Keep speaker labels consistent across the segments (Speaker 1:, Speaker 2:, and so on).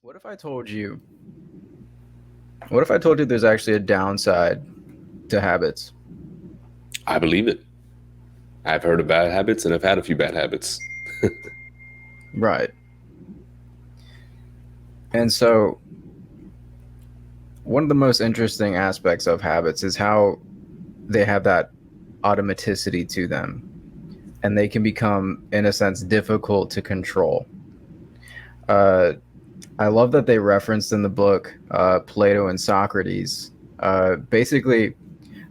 Speaker 1: What if I told you? What if I told you there's actually a downside to habits?
Speaker 2: I believe it. I've heard of bad habits and I've had a few bad habits.
Speaker 1: Right. And so, one of the most interesting aspects of habits is how they have that automaticity to them, and they can become, in a sense, difficult to control. Uh, I love that they referenced in the book Plato and Socrates. Basically,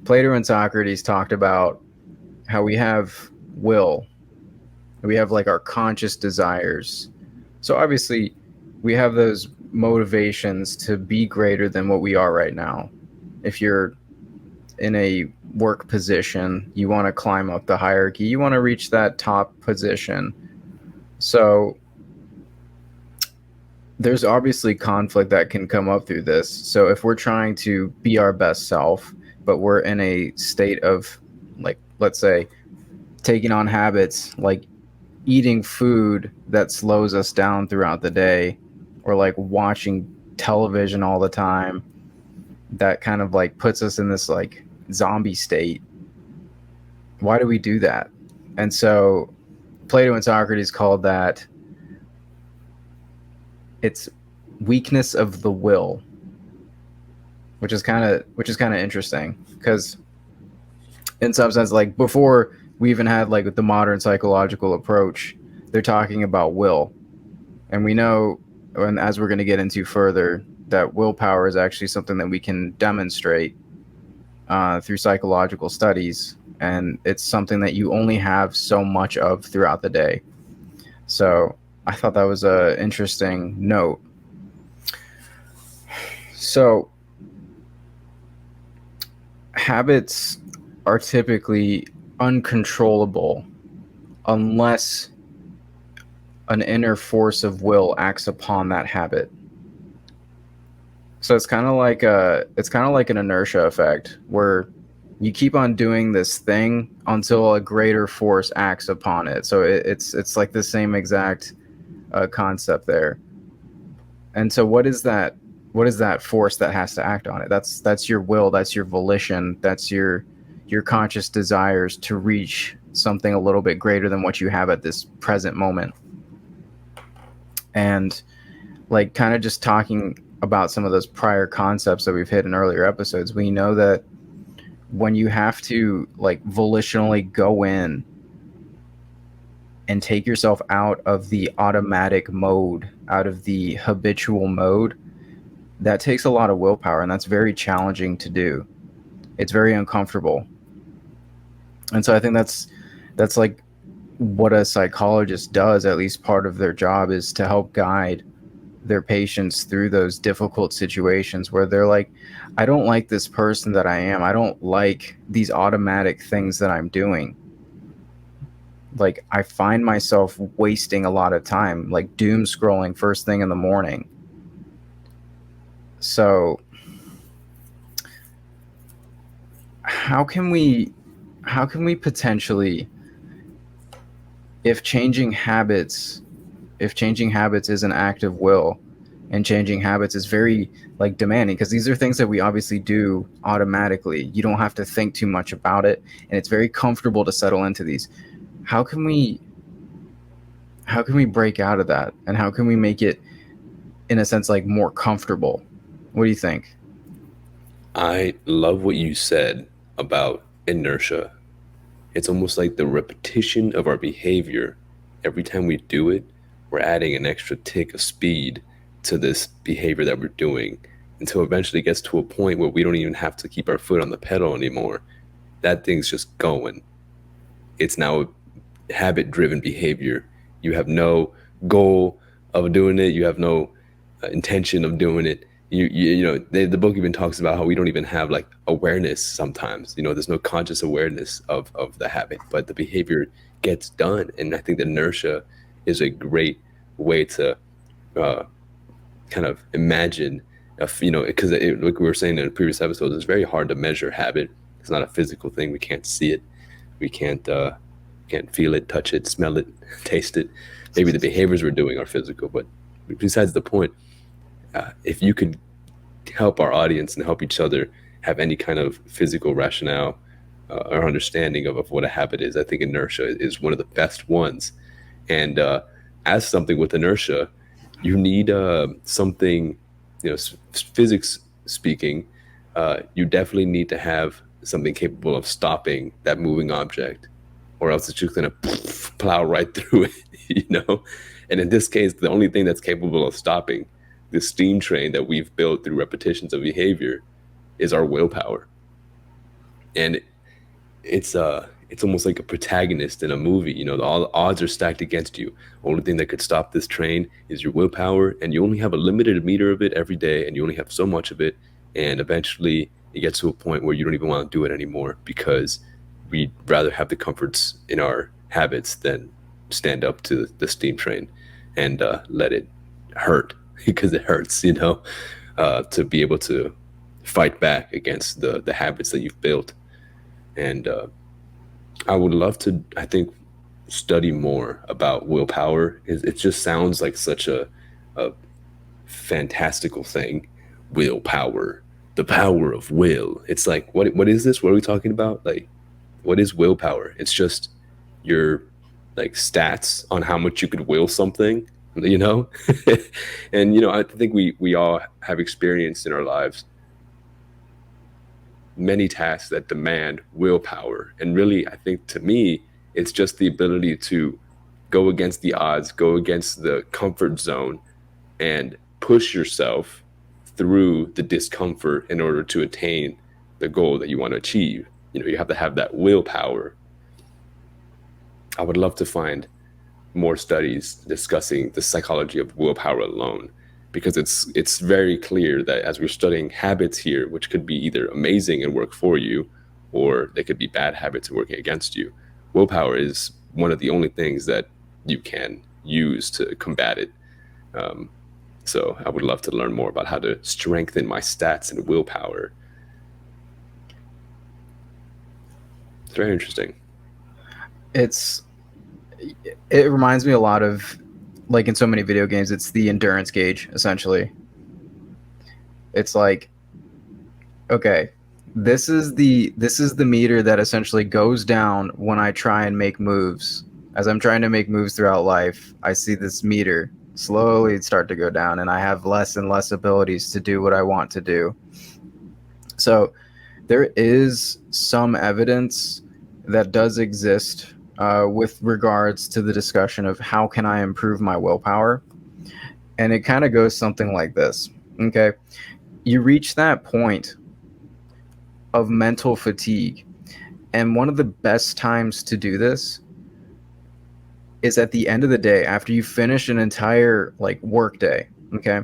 Speaker 1: Plato and Socrates talked about how we have will, we have like our conscious desires. So obviously, we have those motivations to be greater than what we are right now. If you're in a work position, you want to climb up the hierarchy, you want to reach that top position. So there's obviously conflict that can come up through this. So if we're trying to be our best self, but we're in a state of, like, let's say, taking on habits like eating food that slows us down throughout the day, or like watching television all the time that kind of like puts us in this like zombie state. Why do we do that? And so Plato and Socrates called that, it's weakness of the will, which is kind of interesting because in some sense, like before we even had like the modern psychological approach, they're talking about will. And we know, and as we're going to get into further, that willpower is actually something that we can demonstrate through psychological studies. And it's something that you only have so much of throughout the day. So I thought that was an interesting note. So habits are typically uncontrollable unless an inner force of will acts upon that habit. So it's kind of like an inertia effect where you keep on doing this thing until a greater force acts upon it. So it's like the same exact concept there. And so what is that? What is that force that has to act on it? That's your will. That's your volition. That's your conscious desires to reach something a little bit greater than what you have at this present moment. And like kind of just talking about some of those prior concepts that we've hit in earlier episodes, we know that when you have to like volitionally go in and take yourself out of the automatic mode, out of the habitual mode, that takes a lot of willpower, and that's very challenging to do. It's very uncomfortable. And so I think that's like what a psychologist does, at least part of their job is to help guide their patients through those difficult situations where they're like, I don't like this person that I am. I don't like these automatic things that I'm doing. Like, I find myself wasting a lot of time, like doom scrolling first thing in the morning. So, how can we how can we potentially, if changing habits if changing habits is an act of will, and changing habits is very like demanding, because these are things that we obviously do automatically, you don't have to think too much about it, and it's very comfortable to settle into these. How can we how can we break out of that, and how can we make it, in a sense, like more comfortable? What do you think?
Speaker 2: I love what you said about inertia. It's almost like the repetition of our behavior. Every time we do it, we're adding an extra tick of speed to this behavior that we're doing until eventually it gets to a point where we don't even have to keep our foot on the pedal anymore. That thing's just going. It's now habit driven behavior. You have no goal of doing it, you have no intention of doing it. The book even talks about how we don't even have like awareness sometimes. There's no conscious awareness of the habit, but the behavior gets done. And I think the inertia is a great way to uh, kind of imagine, because like we were saying in the previous episodes, it's very hard to measure habit. It's not a physical thing. We can't see it. We can't feel it, touch it, smell it, taste it. Maybe the behaviors we're doing are physical, but besides the point, If you could help our audience and help each other have any kind of physical rationale or understanding of what a habit is, I think inertia is one of the best ones. And as something with inertia, you need something, physics speaking, you definitely need to have something capable of stopping that moving object, or else it's just going to plow right through it, you know? And in this case, the only thing that's capable of stopping the steam train that we've built through repetitions of behavior is our willpower. And it's almost like a protagonist in a movie. All the odds are stacked against you. Only thing that could stop this train is your willpower, and you only have a limited meter of it every day, and you only have so much of it. And eventually, it gets to a point where you don't even want to do it anymore because we'd rather have the comforts in our habits than stand up to the steam train and let it hurt because it hurts, to be able to fight back against the habits that you've built. And I would love to, I think, study more about willpower. It just sounds like such a fantastical thing. Willpower, the power of will. It's like, what is this? What are we talking about? Like, what is willpower? It's just your like stats on how much you could will something, you know? And I think we all have experienced in our lives many tasks that demand willpower. And really, I think to me, it's just the ability to go against the odds, go against the comfort zone, and push yourself through the discomfort in order to attain the goal that you want to achieve. You have to have that willpower. I would love to find more studies discussing the psychology of willpower alone, because it's very clear that as we're studying habits here, which could be either amazing and work for you, or they could be bad habits working against you, willpower is one of the only things that you can use to combat it. So I would love to learn more about how to strengthen my stats and willpower. It's very interesting.
Speaker 1: It's it reminds me a lot of, like, in so many video games, it's the endurance gauge essentially. It's like, okay, this is the meter that essentially goes down when I try and make moves. As I'm trying to make moves throughout life, I see this meter slowly start to go down, and I have less and less abilities to do what I want to do. So there is some evidence that does exist with regards to the discussion of how can I improve my willpower. And it kind of goes something like this. Okay. You reach that point of mental fatigue. And one of the best times to do this is at the end of the day, after you finish an entire like work day. Okay.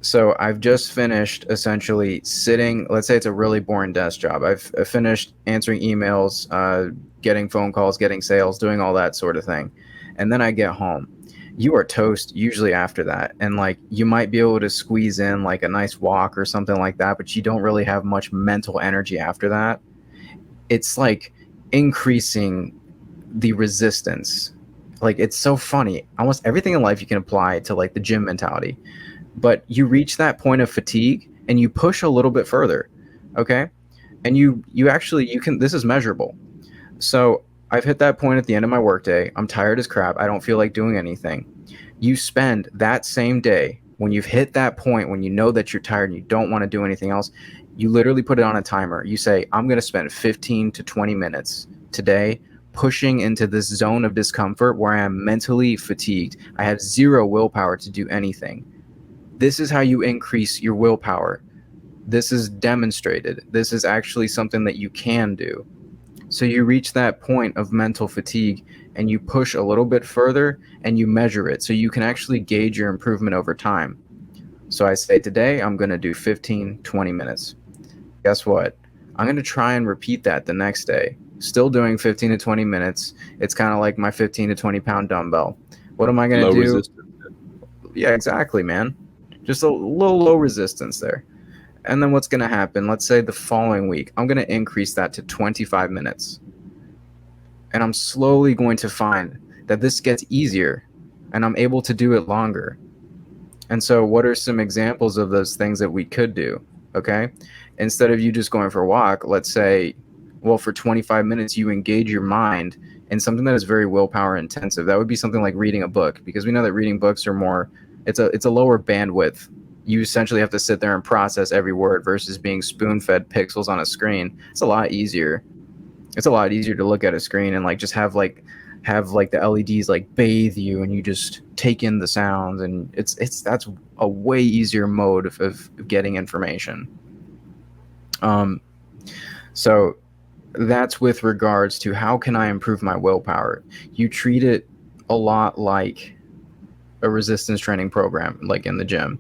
Speaker 1: So I've just finished essentially sitting. Let's say it's a really boring desk job. I've finished answering emails, getting phone calls, getting sales, doing all that sort of thing. And then I get home. You are toast usually after that. And like you might be able to squeeze in like a nice walk or something like that, but you don't really have much mental energy after that. It's like increasing the resistance. Like it's so funny. Almost everything in life you can apply to like the gym mentality. But you reach that point of fatigue and you push a little bit further. Okay? And you actually you can, this is measurable. So I've hit that point at the end of my workday. I'm tired as crap. I don't feel like doing anything. You spend that same day, when you've hit that point, when you know that you're tired and you don't want to do anything else, you literally put it on a timer. You say, I'm going to spend 15 to 20 minutes today pushing into this zone of discomfort where I am mentally fatigued. I have zero willpower to do anything. This is how you increase your willpower. This is demonstrated. This is actually something that you can do. So you reach that point of mental fatigue and you push a little bit further and you measure it so you can actually gauge your improvement over time. So I say today I'm going to do 15, 20 minutes. Guess what? I'm going to try and repeat that the next day. Still doing 15 to 20 minutes. It's kind of like my 15 to 20 pound dumbbell. What am I going
Speaker 2: Low
Speaker 1: to do?
Speaker 2: resistance.
Speaker 1: Yeah, exactly, man. Just a little low resistance there. And then what's going to happen? Let's say the following week, I'm going to increase that to 25 minutes. And I'm slowly going to find that this gets easier and I'm able to do it longer. And so, what are some examples of those things that we could do? Okay. Instead of you just going for a walk, let's say, well, for 25 minutes, you engage your mind in something that is very willpower intensive. That would be something like reading a book, because we know that reading books are more, it's a lower bandwidth. You essentially have to sit there and process every word versus being spoon fed pixels on a screen. It's a lot easier. It's a lot easier to look at a screen and like just have like the LEDs like bathe you, and you just take in the sounds, and it's that's a way easier mode of getting information. Um, so that's with regards to how can I improve my willpower. You treat it a lot like a resistance training program, like in the gym.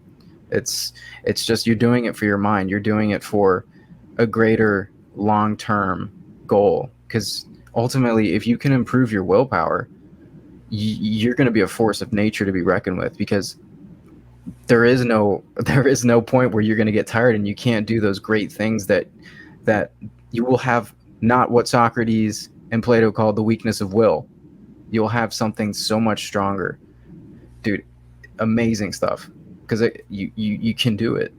Speaker 1: It's it's just you're doing it for your mind. You're doing it for a greater long term goal. Because ultimately, if you can improve your willpower, you're going to be a force of nature to be reckoned with. Because there is no point where you're going to get tired and you can't do those great things that you will have, not what Socrates and Plato called the weakness of will. You'll have something so much stronger, dude. Amazing stuff, because you can do it.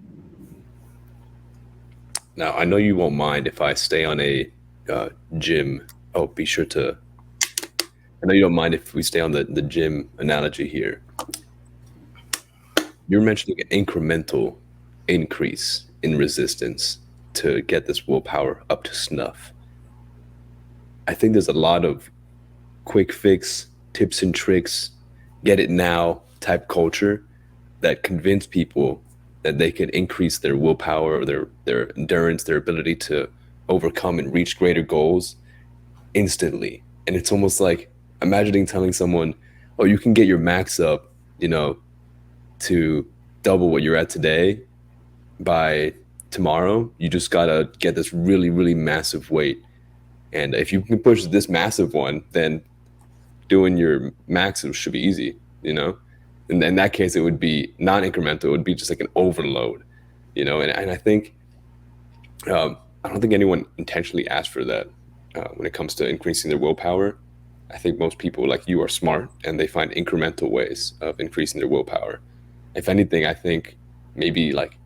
Speaker 2: Now, I know you won't mind if I stay on a gym. Oh, be sure to. I know you don't mind if we stay on the gym analogy here. You're mentioning an incremental increase in resistance to get this willpower up to snuff. I think there's a lot of quick fix, tips and tricks, get it now type culture that convince people that they can increase their willpower or their endurance, their ability to overcome and reach greater goals instantly. And it's almost like imagining telling someone, "Oh, you can get your max up, to double what you're at today by tomorrow. You just gotta get this really, really massive weight. And if you can push this massive one, then doing your maxes should be easy, you know? And in that case, it would be non incremental. It would be just like an overload, And I think, I don't think anyone intentionally asked for that when it comes to increasing their willpower. I think most people, like you, are smart and they find incremental ways of increasing their willpower. If anything, I think maybe like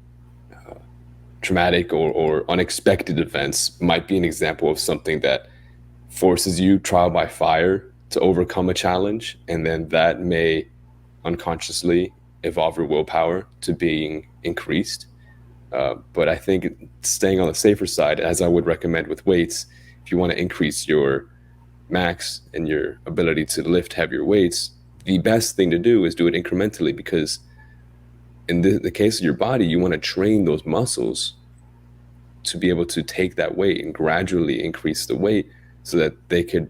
Speaker 2: traumatic or unexpected events might be an example of something that forces you trial by fire to overcome a challenge, and then that may unconsciously evolve your willpower to being increased. But I think staying on the safer side, as I would recommend with weights, if you want to increase your max and your ability to lift heavier weights, the best thing to do is do it incrementally, because in the case of your body, you want to train those muscles to be able to take that weight and gradually increase the weight so that they could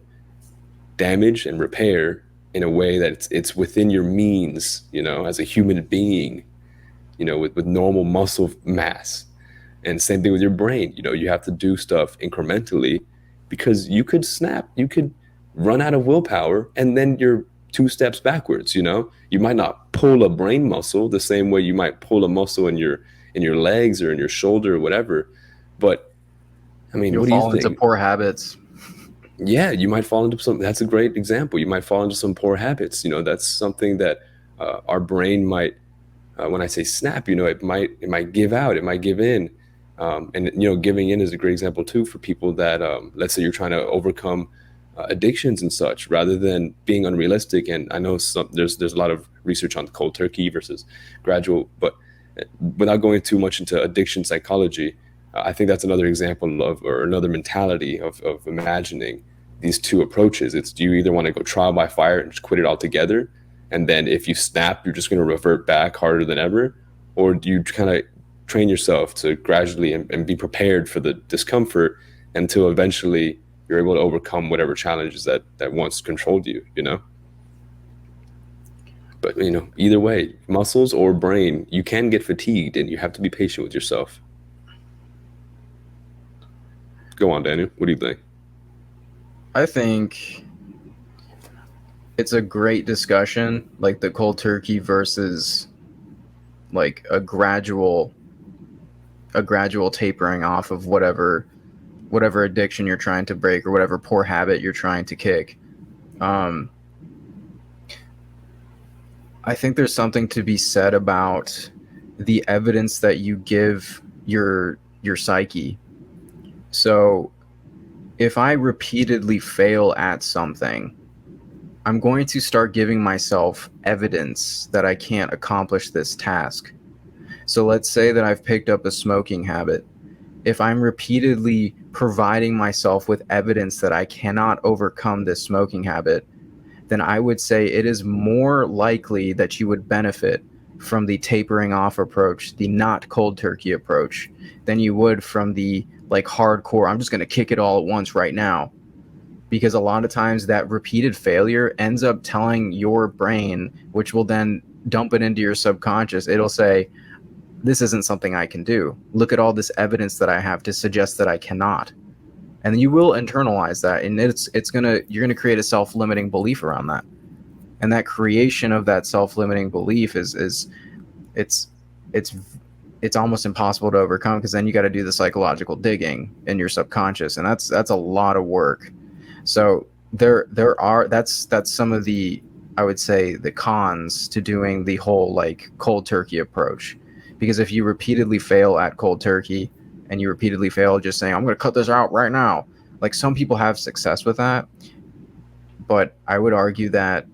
Speaker 2: damage and repair in a way that it's within your means, as a human being, with normal muscle mass. And same thing with your brain. You have to do stuff incrementally, because you could snap, you could run out of willpower, and then you're two steps backwards. You might not pull a brain muscle the same way you might pull a muscle in your legs or in your shoulder or whatever. But I mean,
Speaker 1: You'll
Speaker 2: what do you
Speaker 1: fall into
Speaker 2: think?
Speaker 1: poor habits.
Speaker 2: Yeah, you might fall into some. That's a great example. You might fall into some poor habits. That's something that our brain might. When I say snap, it might give out, it might give in, and giving in is a great example too for people that, let's say you're trying to overcome addictions and such, rather than being unrealistic. And I know there's a lot of research on cold turkey versus gradual, but without going too much into addiction psychology, I think that's another example of, or another mentality of imagining these two approaches. It's, do you either want to go trial by fire and just quit it altogether, and then if you snap, you're just going to revert back harder than ever? Or do you kind of train yourself to gradually and be prepared for the discomfort until eventually you're able to overcome whatever challenges that once controlled you? But, either way, muscles or brain, you can get fatigued, and you have to be patient with yourself. Go on, Daniel. What do you think?
Speaker 1: I think it's a great discussion, like the cold turkey versus like a gradual tapering off of whatever addiction you're trying to break, or whatever poor habit you're trying to kick. Um, I think there's something to be said about the evidence that you give your psyche. So if I repeatedly fail at something, I'm going to start giving myself evidence that I can't accomplish this task. So let's say that I've picked up a smoking habit. If I'm repeatedly providing myself with evidence that I cannot overcome this smoking habit, then I would say it is more likely that you would benefit from the tapering off approach, the not cold turkey approach, than you would from the like hardcore, I'm just going to kick it all at once right now. Because a lot of times that repeated failure ends up telling your brain, which will then dump it into your subconscious. It'll say, this isn't something I can do. Look at all this evidence that I have to suggest that I cannot. And then you will internalize that, and you're gonna create a self-limiting belief around that. And that creation of that self-limiting belief is it's it's it's almost impossible to overcome, because then you got to do the psychological digging in your subconscious, and that's a lot of work. So there are that's some of the, I would say, the cons to doing the whole like cold turkey approach. Because if you repeatedly fail at cold turkey, and you repeatedly fail just saying I'm going to cut this out right now, like some people have success with that, but I would argue that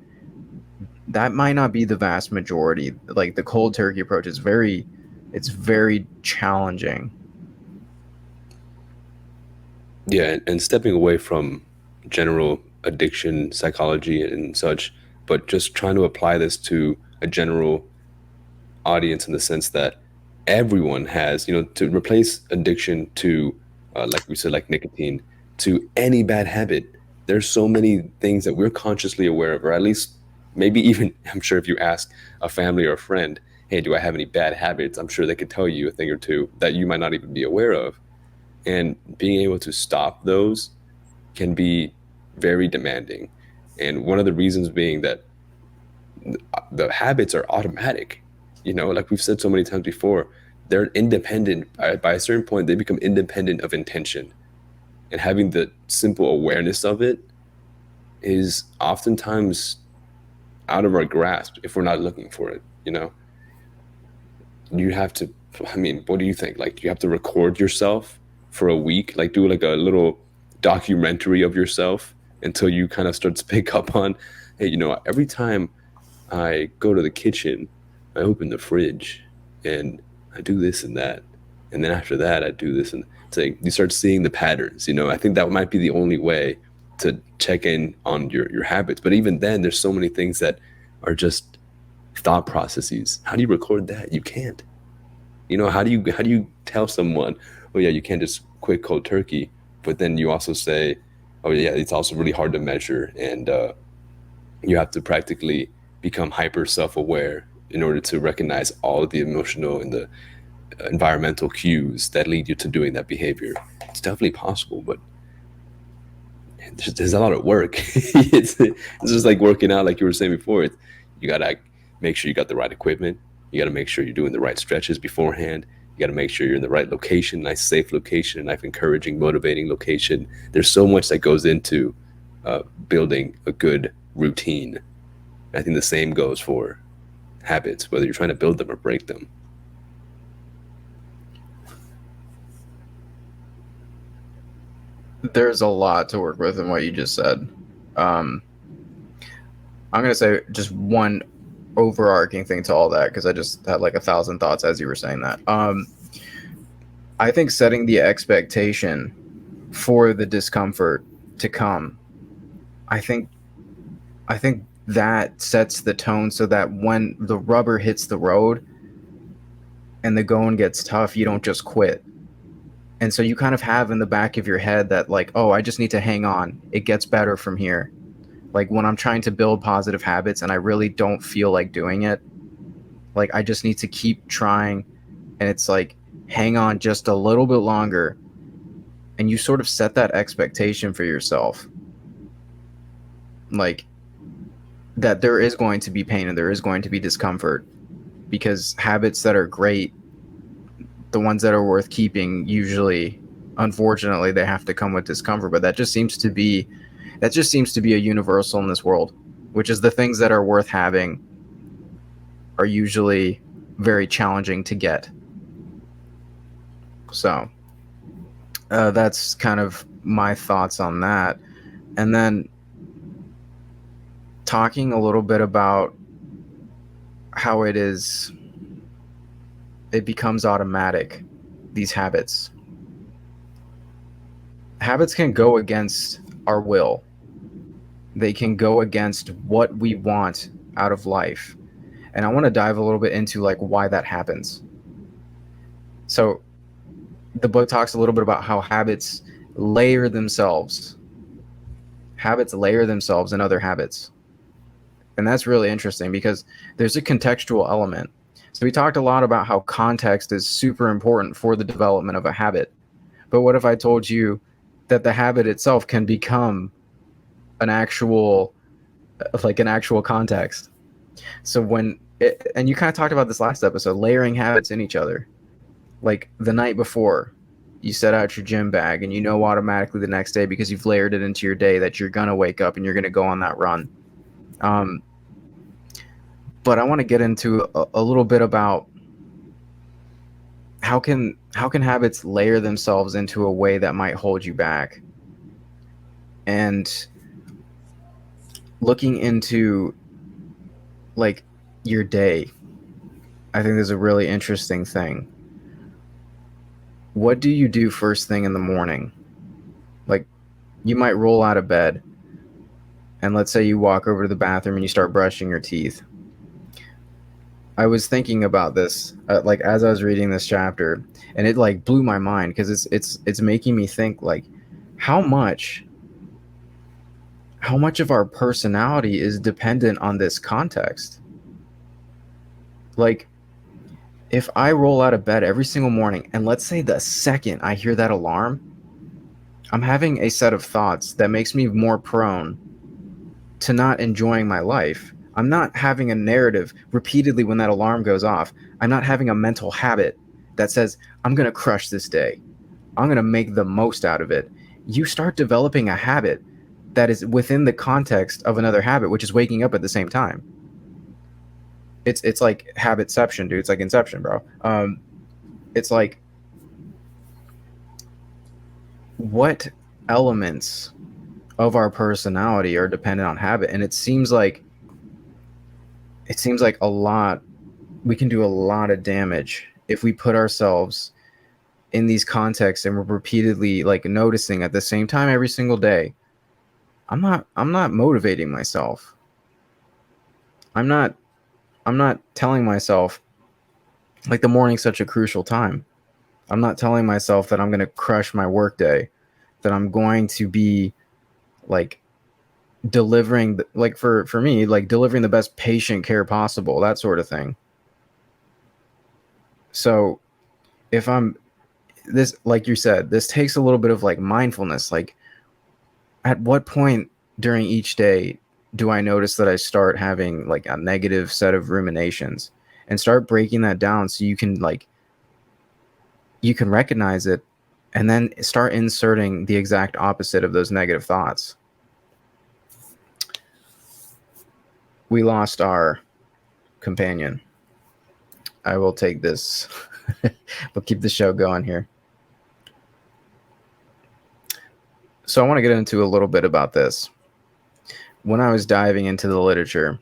Speaker 1: that might not be the vast majority. Like the cold turkey approach is very challenging.
Speaker 2: Yeah, and stepping away from general addiction psychology and such, but just trying to apply this to a general audience in the sense that everyone has, to replace addiction to, like we said, like nicotine, to any bad habit. There's so many things that we're consciously aware of, or at least maybe even, I'm sure if you ask a family or a friend, hey, do I have any bad habits? I'm sure they could tell you a thing or two that you might not even be aware of. And being able to stop those can be very demanding. And one of the reasons being that the habits are automatic. Like we've said so many times before, they're independent. By a certain point, they become independent of intention. And having the simple awareness of it is oftentimes out of our grasp if we're not looking for it. You have to, I mean, what do you think? Like, you have to record yourself for a week, like do like a little documentary of yourself until you kind of start to pick up on, hey, every time I go to the kitchen, I open the fridge and I do this and that. And then after that, I do this. And it's like you start seeing the patterns. I think that might be the only way to check in on your habits. But even then, there's so many things that are just thought processes. How do you record that? You can't. How do you tell someone, oh yeah, you can't just quit cold turkey, but then you also say, oh yeah, it's also really hard to measure, and you have to practically become hyper self-aware in order to recognize all of the emotional and the environmental cues that lead you to doing that behavior. It's definitely possible, but there's a lot of work. It's just like working out, like you were saying before. You gotta make sure you got the right equipment. You gotta make sure you're doing the right stretches beforehand. You gotta make sure you're in the right location, nice safe location, a nice encouraging, motivating location. There's so much that goes into building a good routine. I think the same goes for habits, whether you're trying to build them or break them.
Speaker 1: There's a lot to work with in what you just said. Um, I'm gonna say just one overarching thing to all that, because I just had like a thousand thoughts as you were saying that. I think setting the expectation for the discomfort to come, I think I think that sets the tone so that when the rubber hits the road and the going gets tough, you don't just quit. And so you kind of have in the back of your head that like, oh, I just need to hang on. It gets better from here. Like when I'm trying to build positive habits and I really don't feel like doing it, like I just need to keep trying, and it's like hang on just a little bit longer, and you sort of set that expectation for yourself. Like that there is going to be pain and there is going to be discomfort, because habits that are great, the ones that are worth keeping, usually unfortunately they have to come with discomfort. But that just seems to be a universal in this world, which is the things that are worth having are usually very challenging to get. So that's kind of my thoughts on that. And then talking a little bit about how it becomes automatic, these habits. Habits can go against our will. They can go against what we want out of life. And I want to dive a little bit into like why that happens. So the book talks a little bit about how habits layer themselves. Habits layer themselves in other habits. And that's really interesting because there's a contextual element. So we talked a lot about how context is super important for the development of a habit. But what if I told you that the habit itself can become an actual context? So and you kind of talked about this last episode, layering habits in each other. Like the night before, you set out your gym bag and you know automatically the next day because you've layered it into your day that you're going to wake up and you're going to go on that run. But I want to get into a little bit about how can habits layer themselves into a way that might hold you back, and looking into like your day. I think there's a really interesting thing. What do you do first thing in the morning? Like, you might roll out of bed and let's say you walk over to the bathroom and you start brushing your teeth. I was thinking about this like as I was reading this chapter, and it like blew my mind because it's making me think like how much of our personality is dependent on this context. Like, if I roll out of bed every single morning and let's say the second I hear that alarm, I'm having a set of thoughts that makes me more prone to not enjoying my life. I'm not having a narrative repeatedly when that alarm goes off. I'm not having a mental habit that says, I'm going to crush this day. I'm going to make the most out of it. You start developing a habit that is within the context of another habit, which is waking up at the same time. It's like habitception, dude. It's like Inception, bro. It's like, what elements of our personality are dependent on habit? And it seems like a lot, we can do a lot of damage if we put ourselves in these contexts and we're repeatedly like noticing at the same time every single day, I'm not motivating myself. I'm not telling myself like the morning's such a crucial time. I'm not telling myself that I'm going to crush my work day, that I'm going to be like delivering like for me, like delivering the best patient care possible, that sort of thing. So if I'm this, like you said, this takes a little bit of like mindfulness. Like, at what point during each day do I notice that I start having like a negative set of ruminations, and start breaking that down so you can recognize it and then start inserting the exact opposite of those negative thoughts. We lost our companion. I will take this. We'll keep the show going here. So I want to get into a little bit about this. When I was diving into the literature,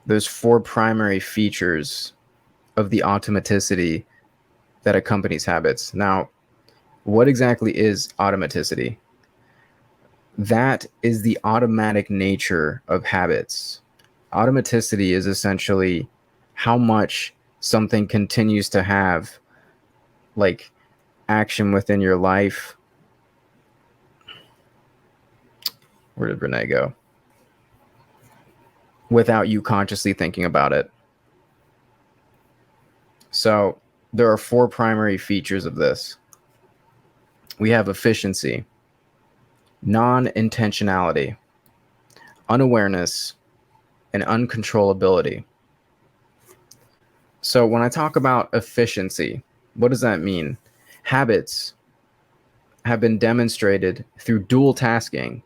Speaker 1: there's 4 primary features of the automaticity that accompanies habits. Now, what exactly is automaticity? That is the automatic nature of habits. Automaticity is essentially how much something continues to have like action within your life. Where did Renee go? Without you consciously thinking about it. So there are 4 primary features of this. We have efficiency, non-intentionality, unawareness, and uncontrollability. So when I talk about efficiency, what does that mean? Habits have been demonstrated through dual tasking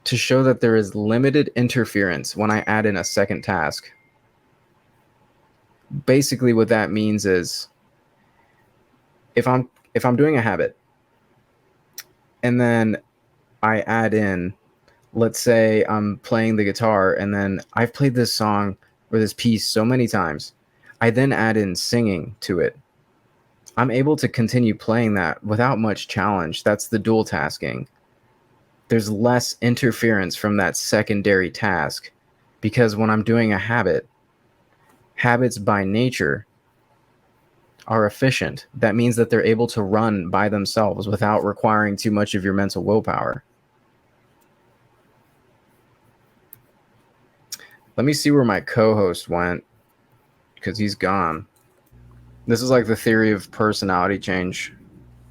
Speaker 1: to show that there is limited interference when I add in a second task. Basically what that means is if I'm doing a habit and then I add in, let's say I'm playing the guitar and then I've played this song or this piece so many times, I then add in singing to it. I'm able to continue playing that without much challenge. That's the dual tasking. There's less interference from that secondary task because when I'm doing a habit, habits by nature are efficient. That means that they're able to run by themselves without requiring too much of your mental willpower. Let me see where my co-host went because he's gone. This is like the theory of personality change.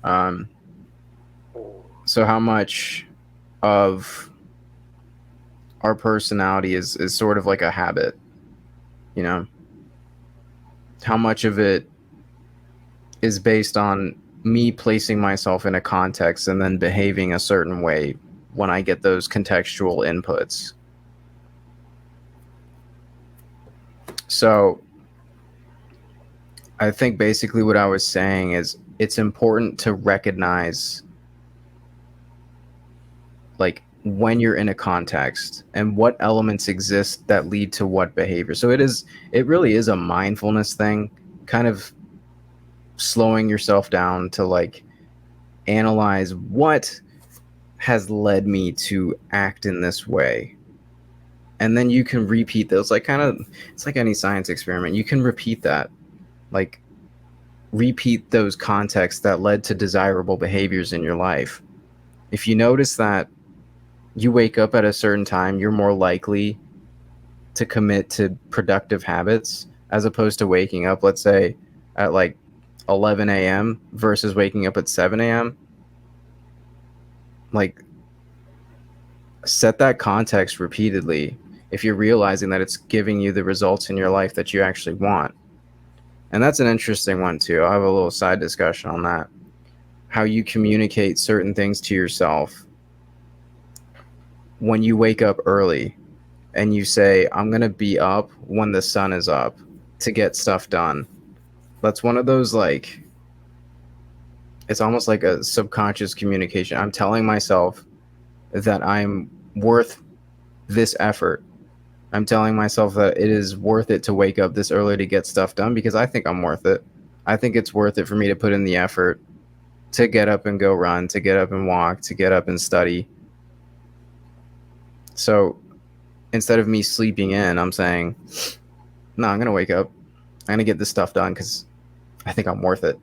Speaker 1: Um, so how much of our personality is sort of like a habit, you know? How much of it is based on me placing myself in a context and then behaving a certain way when I get those contextual inputs. So I think basically what I was saying is it's important to recognize like when you're in a context and what elements exist that lead to what behavior. So it really is a mindfulness thing, kind of slowing yourself down to like analyze what has led me to act in this way. And then you can repeat those, like kind of, it's like any science experiment. You can repeat that, like repeat those contexts that led to desirable behaviors in your life. If you notice that you wake up at a certain time, you're more likely to commit to productive habits as opposed to waking up, let's say, at like 11 a.m. versus waking up at 7 a.m. Like, set that context repeatedly if you're realizing that it's giving you the results in your life that you actually want. And that's an interesting one, too. I'll have a little side discussion on that. How you communicate certain things to yourself when you wake up early and you say, I'm going to be up when the sun is up to get stuff done. That's one of those, like, it's almost like a subconscious communication. I'm telling myself that I'm worth this effort. I'm telling myself that it is worth it to wake up this early to get stuff done because I think I'm worth it. I think it's worth it for me to put in the effort to get up and go run, to get up and walk, to get up and study. So instead of me sleeping in, I'm saying, no, I'm going to wake up. I'm going to get this stuff done because I think I'm worth it.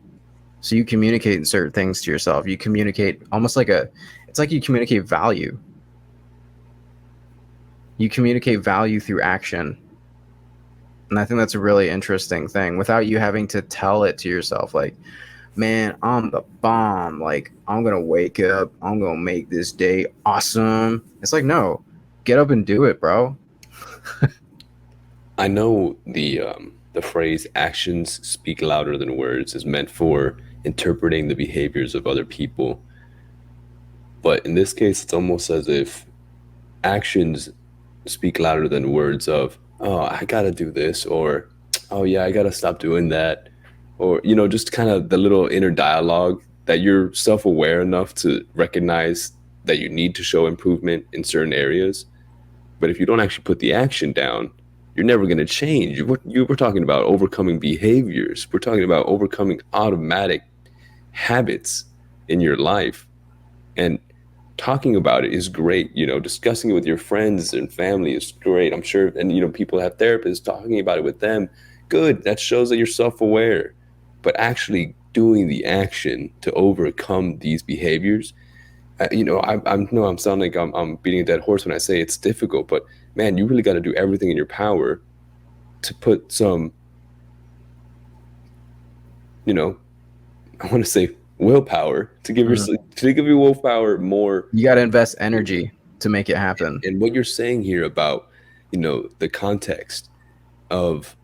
Speaker 1: So you communicate in certain things to yourself. You communicate almost like it's like you communicate value. You communicate value through action. And I think that's a really interesting thing without you having to tell it to yourself. Like, man, I'm the bomb. Like, I'm going to wake up. I'm going to make this day awesome. It's like, no, get up and do it, bro.
Speaker 2: I know the phrase "actions speak louder than words" is meant for interpreting the behaviors of other people, but in this case, it's almost as if actions speak louder than words. Of "Oh, I gotta do this," or "Oh yeah, I gotta stop doing that," or just kind of the little inner dialogue that you're self-aware enough to recognize that you need to show improvement in certain areas. But if you don't actually put the action down, you're never going to change. We're talking about overcoming behaviors. We're talking about overcoming automatic habits in your life. And talking about it is great. Discussing it with your friends and family is great. I'm sure. And, people have therapists talking about it with them. Good. That shows that you're self-aware. But actually doing the action to overcome these behaviors, I know I'm sounding like I'm beating a dead horse when I say it's difficult, but man, you really got to do everything in your power to put some, I want to say willpower to give your willpower more.
Speaker 1: You got to invest energy to make it happen.
Speaker 2: And what you're saying here about, the context of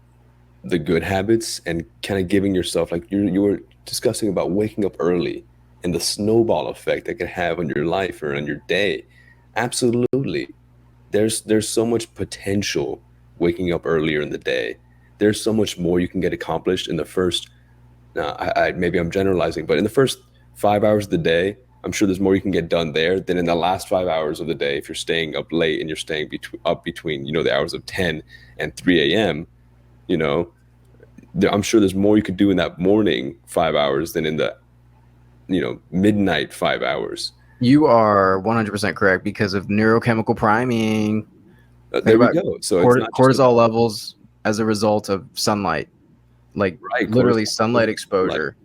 Speaker 2: the good habits and kind of giving yourself, like you were discussing about waking up early and the snowball effect that can have on your life or on your day. Absolutely. There's so much potential waking up earlier in the day. There's so much more you can get accomplished in the first. Now, maybe I'm generalizing, but in the first 5 hours of the day, I'm sure there's more you can get done there than in the last 5 hours of the day. If you're staying up late and you're staying up between the hours of 10 and 3 a.m., you know, I'm sure there's more you could do in that morning 5 hours than in the midnight 5 hours.
Speaker 1: You are 100% correct because of neurochemical priming. Think
Speaker 2: There we
Speaker 1: about
Speaker 2: go. So it's not just
Speaker 1: cortisol
Speaker 2: about
Speaker 1: levels as a result of sunlight, like
Speaker 2: right
Speaker 1: literally
Speaker 2: cortisol levels
Speaker 1: sunlight
Speaker 2: and sunlight.
Speaker 1: exposure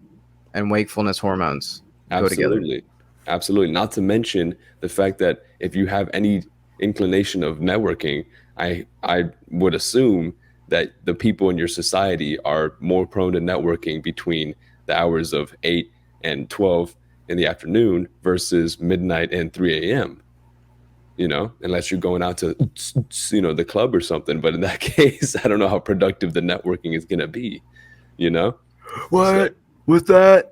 Speaker 1: and wakefulness hormones go together.
Speaker 2: Absolutely. Absolutely. Not to mention the fact that if you have any inclination of networking, I would assume that the people in your society are more prone to networking between the hours of 8 and 12 in the afternoon versus midnight and 3 a.m., unless you're going out to, the club or something. But in that case, I don't know how productive the networking is going to be, you know? So,
Speaker 1: What? With that?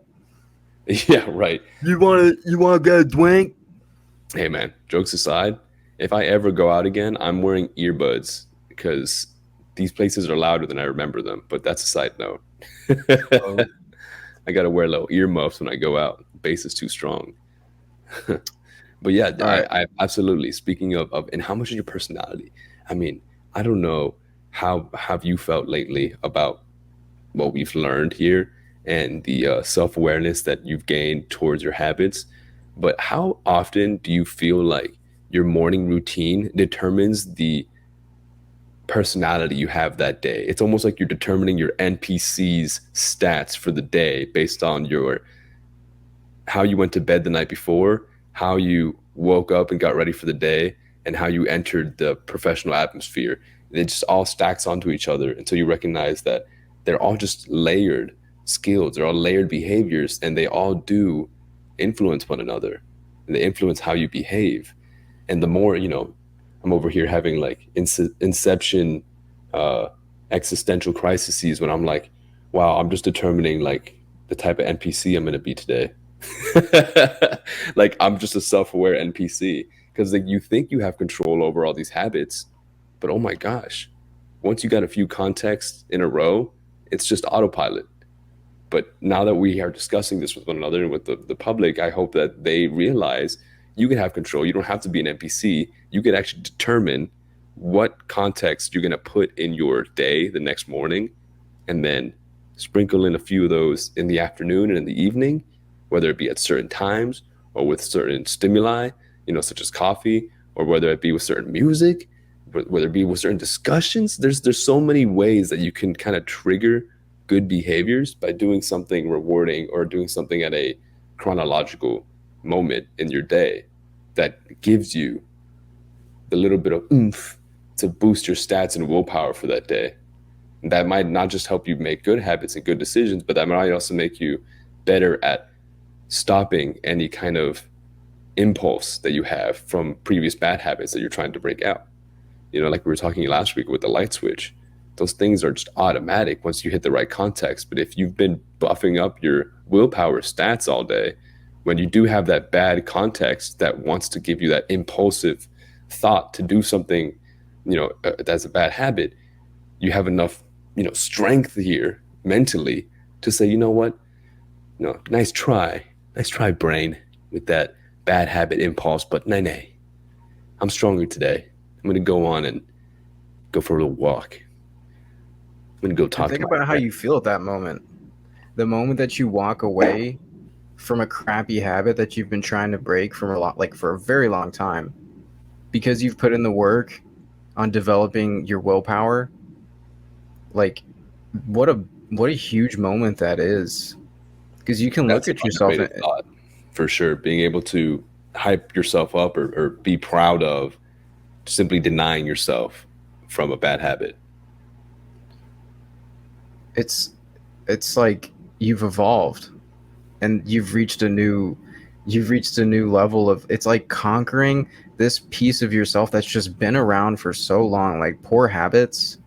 Speaker 2: yeah, right.
Speaker 1: You wanna get a drink?
Speaker 2: Hey man, jokes aside, if I ever go out again, I'm wearing earbuds because these places are louder than I remember them. But that's a side note.
Speaker 1: Oh.
Speaker 2: I gotta wear little earmuffs when I go out. Bass is too strong. But yeah,
Speaker 1: All right.
Speaker 2: I absolutely. Speaking of, and how much is your personality? I mean, I don't know how have you felt lately about what we've learned here and the self awareness that you've gained towards your habits. But how often do you feel like your morning routine determines the personality you have that day? It's almost like you're determining your NPC's stats for the day based on your how you went to bed the night before, how you woke up and got ready for the day, and how you entered the professional atmosphere. And it just all stacks onto each other until you recognize that they're all just layered skills, they're all layered behaviors, and they all do influence one another. And they influence how you behave. And the more, I'm over here having like inception uh, existential crises when I'm like, wow, I'm just determining like the type of NPC I'm going to be today. Like I'm just a self-aware NPC because like you think you have control over all these habits, but oh my gosh, once you got a few contexts in a row, it's just autopilot. But now that we are discussing this with one another and with the public, I hope that they realize you can have control. You don't have to be an NPC. You can actually determine what context you're going to put in your day the next morning and then sprinkle in a few of those in the afternoon and in the evening, whether it be at certain times or with certain stimuli, such as coffee, or whether it be with certain music, whether it be with certain discussions. There's so many ways that you can kind of trigger good behaviors by doing something rewarding or doing something at a chronological moment in your day that gives you the little bit of oomph to boost your stats and willpower for that day. That might not just help you make good habits and good decisions, but that might also make you better at stopping any kind of impulse that you have from previous bad habits that you're trying to break out. Like we were talking last week with the light switch, those things are just automatic once you hit the right context. But if you've been buffing up your willpower stats all day, when you do have that bad context that wants to give you that impulsive thought to do something, that's a bad habit, you have enough, strength here mentally to say, you know what, nice try, brain, with that bad habit impulse, but nay, I'm stronger today. I'm gonna go on and go for a little walk. I'm gonna go
Speaker 1: And
Speaker 2: talk to
Speaker 1: think
Speaker 2: my
Speaker 1: about how
Speaker 2: friend.
Speaker 1: you feel at that moment. The moment that you walk away from a crappy habit that you've been trying to break from a lot, like for a very long time, because you've put in the work on developing your willpower. Like, what a what a huge moment that is. Because you can look
Speaker 2: That's an
Speaker 1: at yourself
Speaker 2: underrated
Speaker 1: and
Speaker 2: thought for sure. Being able to hype yourself up or be proud of simply denying yourself from a bad habit.
Speaker 1: it's it's like you've evolved and you've reached a new level of it's like conquering this piece of yourself that's just been around for so long. Like poor habits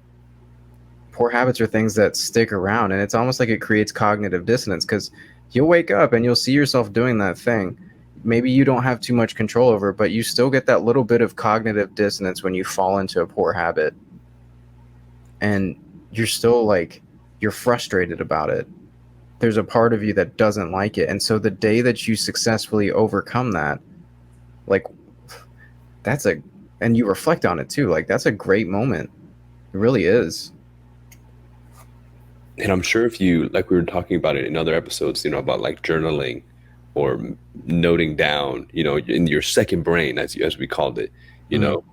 Speaker 1: are things that stick around, and it's almost like it creates cognitive dissonance because you'll wake up and you'll see yourself doing that thing. maybe you don't have too much control over it, but you still get that little bit of cognitive dissonance when you fall into a poor habit, and you're still like, you're frustrated about it. There's a part of you that doesn't like it. And so the day that you successfully overcome that, like, that's a, and you reflect on it too, like, that's a great moment. It really is.
Speaker 2: And I'm sure if you, like we were talking about it in other episodes, about like journaling or noting down, in your second brain, as we called it, you
Speaker 1: Mm.
Speaker 2: know,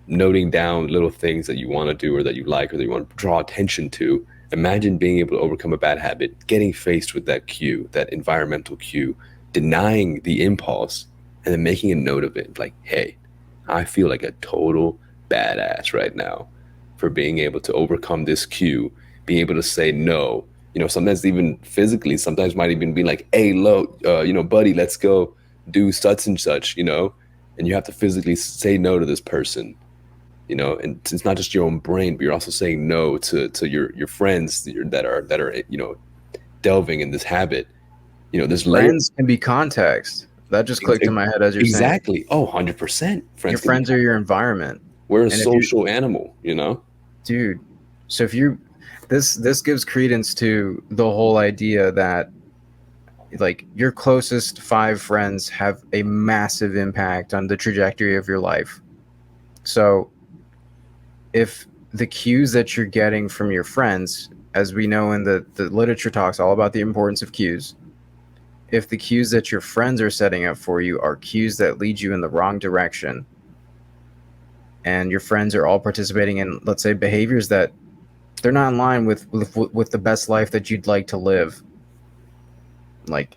Speaker 2: noting down little things that you want to do or that you like or that you want to draw attention to. Imagine being able to overcome a bad habit, getting faced with that cue, that environmental cue, denying the impulse, and then making a note of it. Like, hey, I feel like a total badass right now for being able to overcome this cue, being able to say no. Sometimes even physically, sometimes might even be like, hey, buddy, let's go do such and such, and you have to physically say no to this person, and it's not just your own brain, but you're also saying no to your friends that are delving in this habit. There's layers.
Speaker 1: Friends can be context. That just clicked in my head as you're saying.
Speaker 2: Exactly. Oh, 100%.
Speaker 1: Your
Speaker 2: Friends can be.
Speaker 1: friends are your environment.
Speaker 2: We're a
Speaker 1: And if you,
Speaker 2: social animal.
Speaker 1: dude, so if you, this gives credence to the whole idea that, like, your closest five friends have a massive impact on the trajectory of your life. So if the cues that you're getting from your friends, as we know in the literature talks all about the importance of cues, if the cues that your friends are setting up for you are cues that lead you in the wrong direction, and your friends are all participating in, let's say, behaviors that they're not in line with the best life that you'd like to live, like,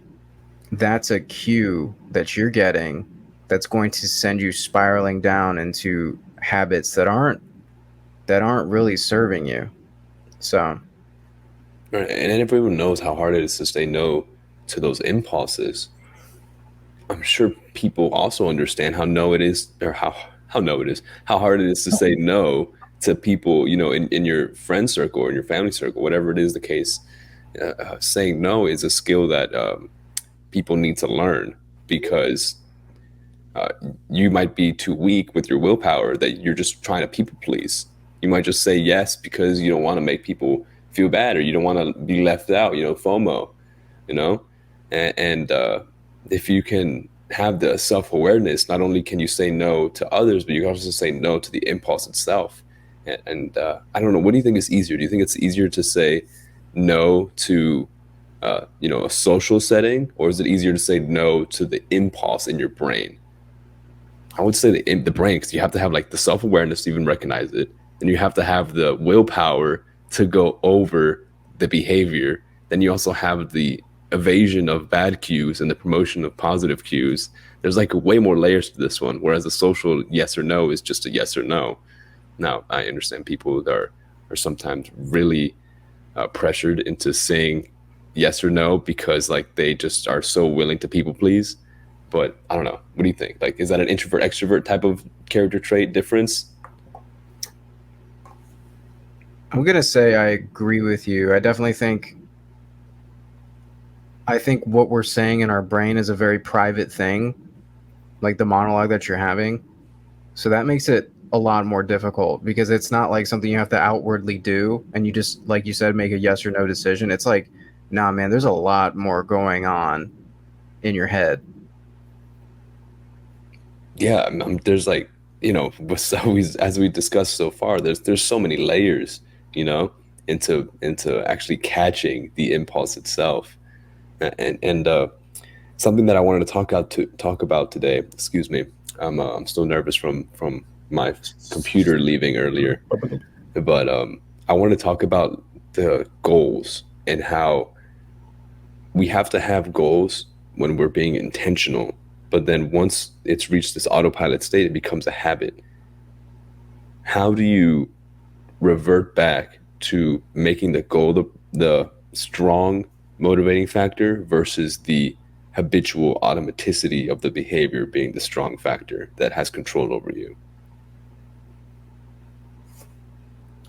Speaker 1: that's a cue that you're getting that's going to send you spiraling down into habits that aren't really serving you. So
Speaker 2: Right. And everyone knows how hard it is to say no to those impulses. I'm sure people also understand how no it is, or how no it is, how hard it is to say no to people, in your friend circle or in your family circle, whatever it is the case. Saying no is a skill that people need to learn, because uh, you might be too weak with your willpower that you're just trying to people please. You might just say yes because you don't want to make people feel bad, or you don't want to be left out, FOMO, you know? And if you can have the self awareness, not only can you say no to others, but you can also say no to the impulse itself. And I don't know, what do you think is easier? Do you think it's easier to say no to, a social setting, or is it easier to say no to the impulse in your brain? I would say the brain, because you have to have like the self awareness to even recognize it, and you have to have the willpower to go over the behavior. Then you also have the evasion of bad cues and the promotion of positive cues. There's like way more layers to this one, whereas a social yes or no is just a yes or no. Now, I understand people that are sometimes really pressured into saying yes or no because like they just are so willing to people please. But I don't know. What do you think? Like, is that an introvert extrovert type of character trait difference?
Speaker 1: I'm gonna say I agree with you. I think what we're saying in our brain is a very private thing, like the monologue that you're having. So that makes it a lot more difficult because it's not like something you have to outwardly do and you just, like you said, make a yes or no decision. It's like, nah, man, there's a lot more going on in your head.
Speaker 2: Yeah, there's like, as we discussed so far, there's so many layers, you know, into actually catching the impulse itself. And something that I wanted to talk about today. Excuse me, I'm still nervous from my computer leaving earlier, but I want to talk about the goals and how we have to have goals when we're being intentional. But then once it's reached this autopilot state, it becomes a habit. How do you revert back to making the goal the strong motivating factor versus the habitual automaticity of the behavior being the strong factor that has control over you?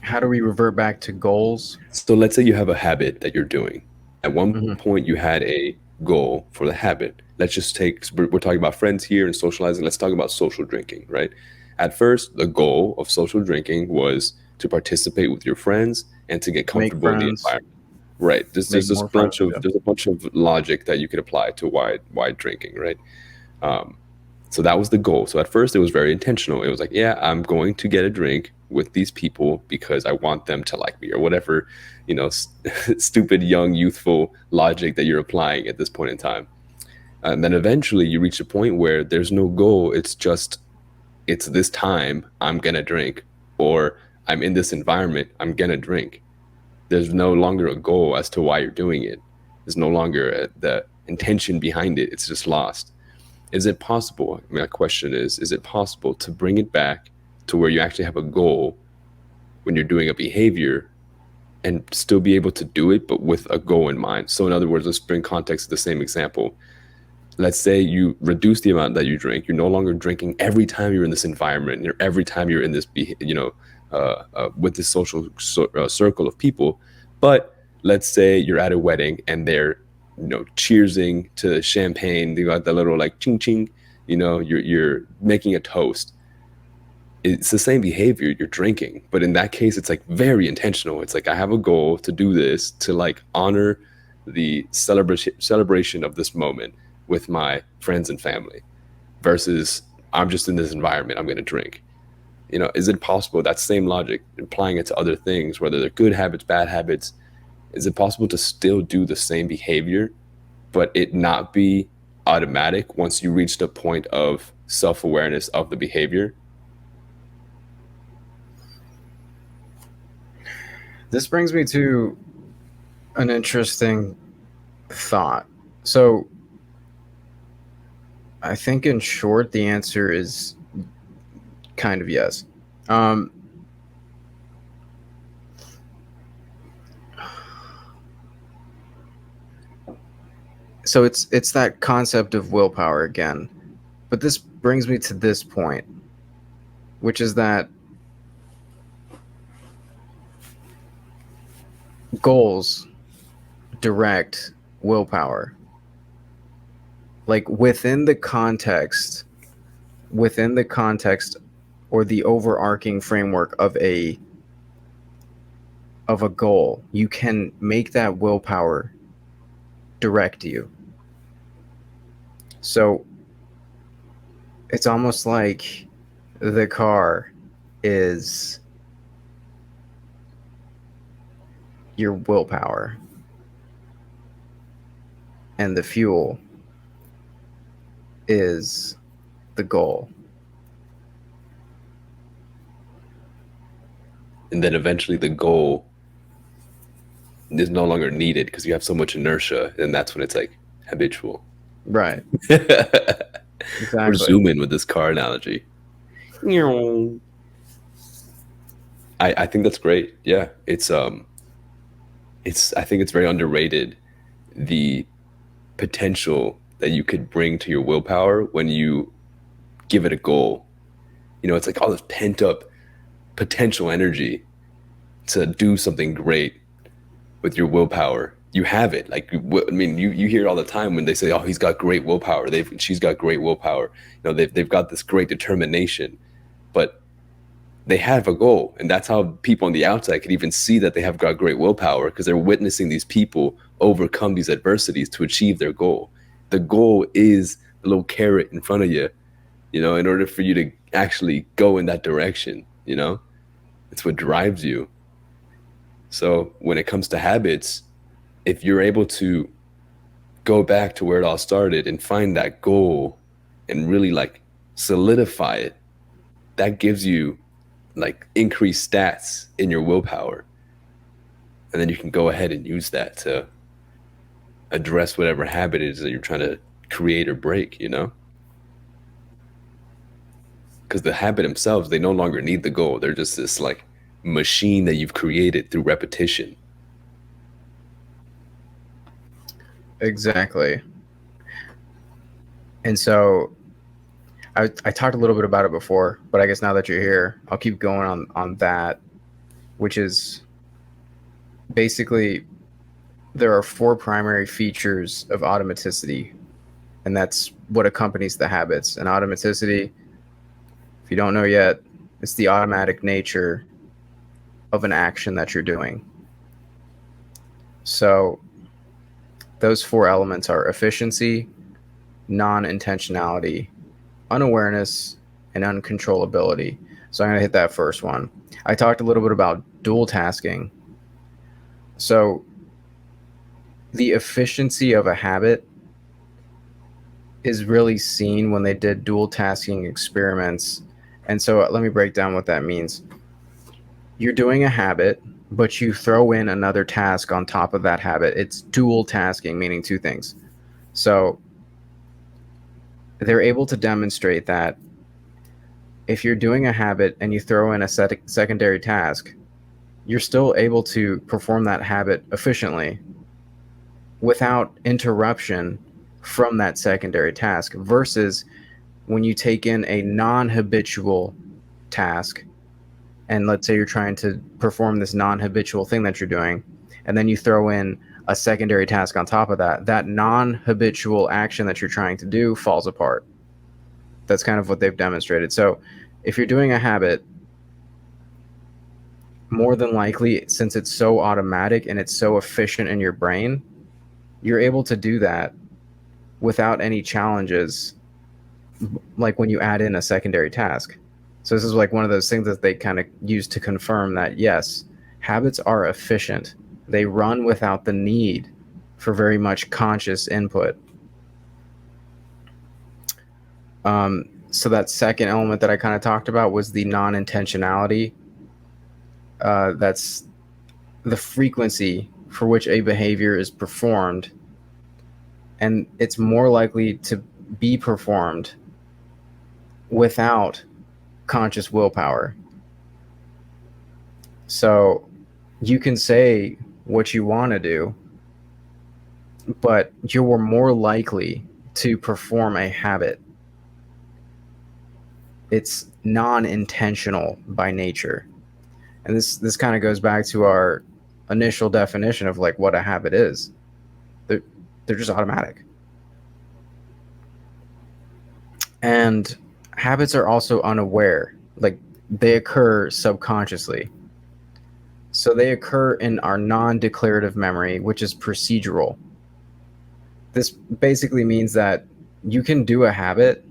Speaker 1: How do we revert back to goals?
Speaker 2: So let's say you have a habit that you're doing. At one
Speaker 1: Hmm.
Speaker 2: point, you had a goal for the habit. Let's just take, we're talking about friends here and socializing. Let's talk about social drinking, right? At first, the goal of social drinking was to participate with your friends and to get
Speaker 1: Make
Speaker 2: comfortable in the
Speaker 1: friends,
Speaker 2: environment. Right.
Speaker 1: make more friends. Yeah.
Speaker 2: There's a bunch of logic that you could apply to why drinking, right? Um, so that was the goal. So at first it was very intentional. It was like, yeah, I'm going to get a drink with these people because I want them to like me or whatever, stupid young youthful logic that you're applying at this point in time. And then eventually you reach a point where there's no goal. It's just it's this time I'm going to drink, or I'm in this environment, I'm going to drink. There's no longer a goal as to why you're doing it. There's no longer the intention behind it. It's just lost. Is it possible? I mean, my question is it possible to bring it back to where you actually have a goal when you're doing a behavior and still be able to do it, but with a goal in mind? So, in other words, let's bring context to the same example. Let's say you reduce the amount that you drink. You're no longer drinking every time you're in this environment, or every time you're in this, with this circle of people. But let's say you're at a wedding and they're, cheersing to champagne. They got the little like ching ching. You're making a toast. It's the same behavior. You're drinking, but in that case, it's like very intentional. It's like I have a goal to do this to like honor the celebration of this moment with my friends and family, versus I'm just in this environment, I'm going to drink. Is it possible that same logic, applying it to other things, whether they're good habits, bad habits, is it possible to still do the same behavior, but it not be automatic once you reach the point of self-awareness of the behavior?
Speaker 1: This brings me to an interesting thought. So, I think in short, the answer is kind of yes. Um, so it's that concept of willpower again, but this brings me to this point, which is that goals direct willpower, like within the context or the overarching framework of a goal, you can make that willpower direct you. So it's almost like the car is your willpower and the fuel is the goal.
Speaker 2: And then eventually the goal is no longer needed because you have so much inertia, and that's when it's like habitual.
Speaker 1: Right.
Speaker 2: We're
Speaker 1: Exactly.
Speaker 2: zooming with this car analogy. I think that's great. Yeah, it's I think it's very underrated, the potential that you could bring to your willpower when you give it a goal. It's like all this pent up potential energy to do something great with your willpower. You have it. Like, I mean, you hear it all the time when they say, "Oh, he's got great willpower. She's got great willpower." They've got this great determination, but they have a goal, and that's how people on the outside can even see that they have got great willpower, because they're witnessing these people overcome these adversities to achieve their goal. The goal is the little carrot in front of you, in order for you to actually go in that direction. It's what drives you. So when it comes to habits, if you're able to go back to where it all started and find that goal and really like solidify it, that gives you like increased stats in your willpower. And then you can go ahead and use that to address whatever habit it is that you're trying to create or break, Because the habit themselves, they no longer need the goal. They're just this like machine that you've created through repetition.
Speaker 1: Exactly. And so I talked a little bit about it before, but I guess now that you're here, I'll keep going on that, which is basically there are four primary features of automaticity and that's what accompanies the habits. And automaticity, if you don't know yet, it's the automatic nature of an action that you're doing. So those four elements are efficiency, non-intentionality, unawareness, and uncontrollability. So I'm going to hit that first one. I talked a little bit about dual tasking. So the efficiency of a habit is really seen when they did dual tasking experiments. And so let me break down what that means. You're doing a habit, but you throw in another task on top of that habit. It's dual tasking, meaning two things. So they're able to demonstrate that if you're doing a habit and you throw in a secondary task, you're still able to perform that habit efficiently without interruption from that secondary task, versus when you take in a non-habitual task, and let's say you're trying to perform this non-habitual thing that you're doing, and then you throw in a secondary task on top of that, that non-habitual action that you're trying to do falls apart. That's kind of what they've demonstrated. So if you're doing a habit, more than likely, since it's so automatic and it's so efficient in your brain, you're able to do that without any challenges, like when you add in a secondary task. So this is like one of those things that they kind of use to confirm that, yes, habits are efficient. They run without the need for very much conscious input. So that second element that I kind of talked about was the non-intentionality. That's the frequency for which a behavior is performed, and it's more likely to be performed without conscious willpower. So you can say what you want to do, but you're more likely to perform a habit. It's non-intentional by nature. And this kind of goes back to our initial definition of like what a habit is. They're just automatic. And habits are also unaware. Like they occur subconsciously. So they occur in our non-declarative memory, which is procedural. This basically means that you can do a habit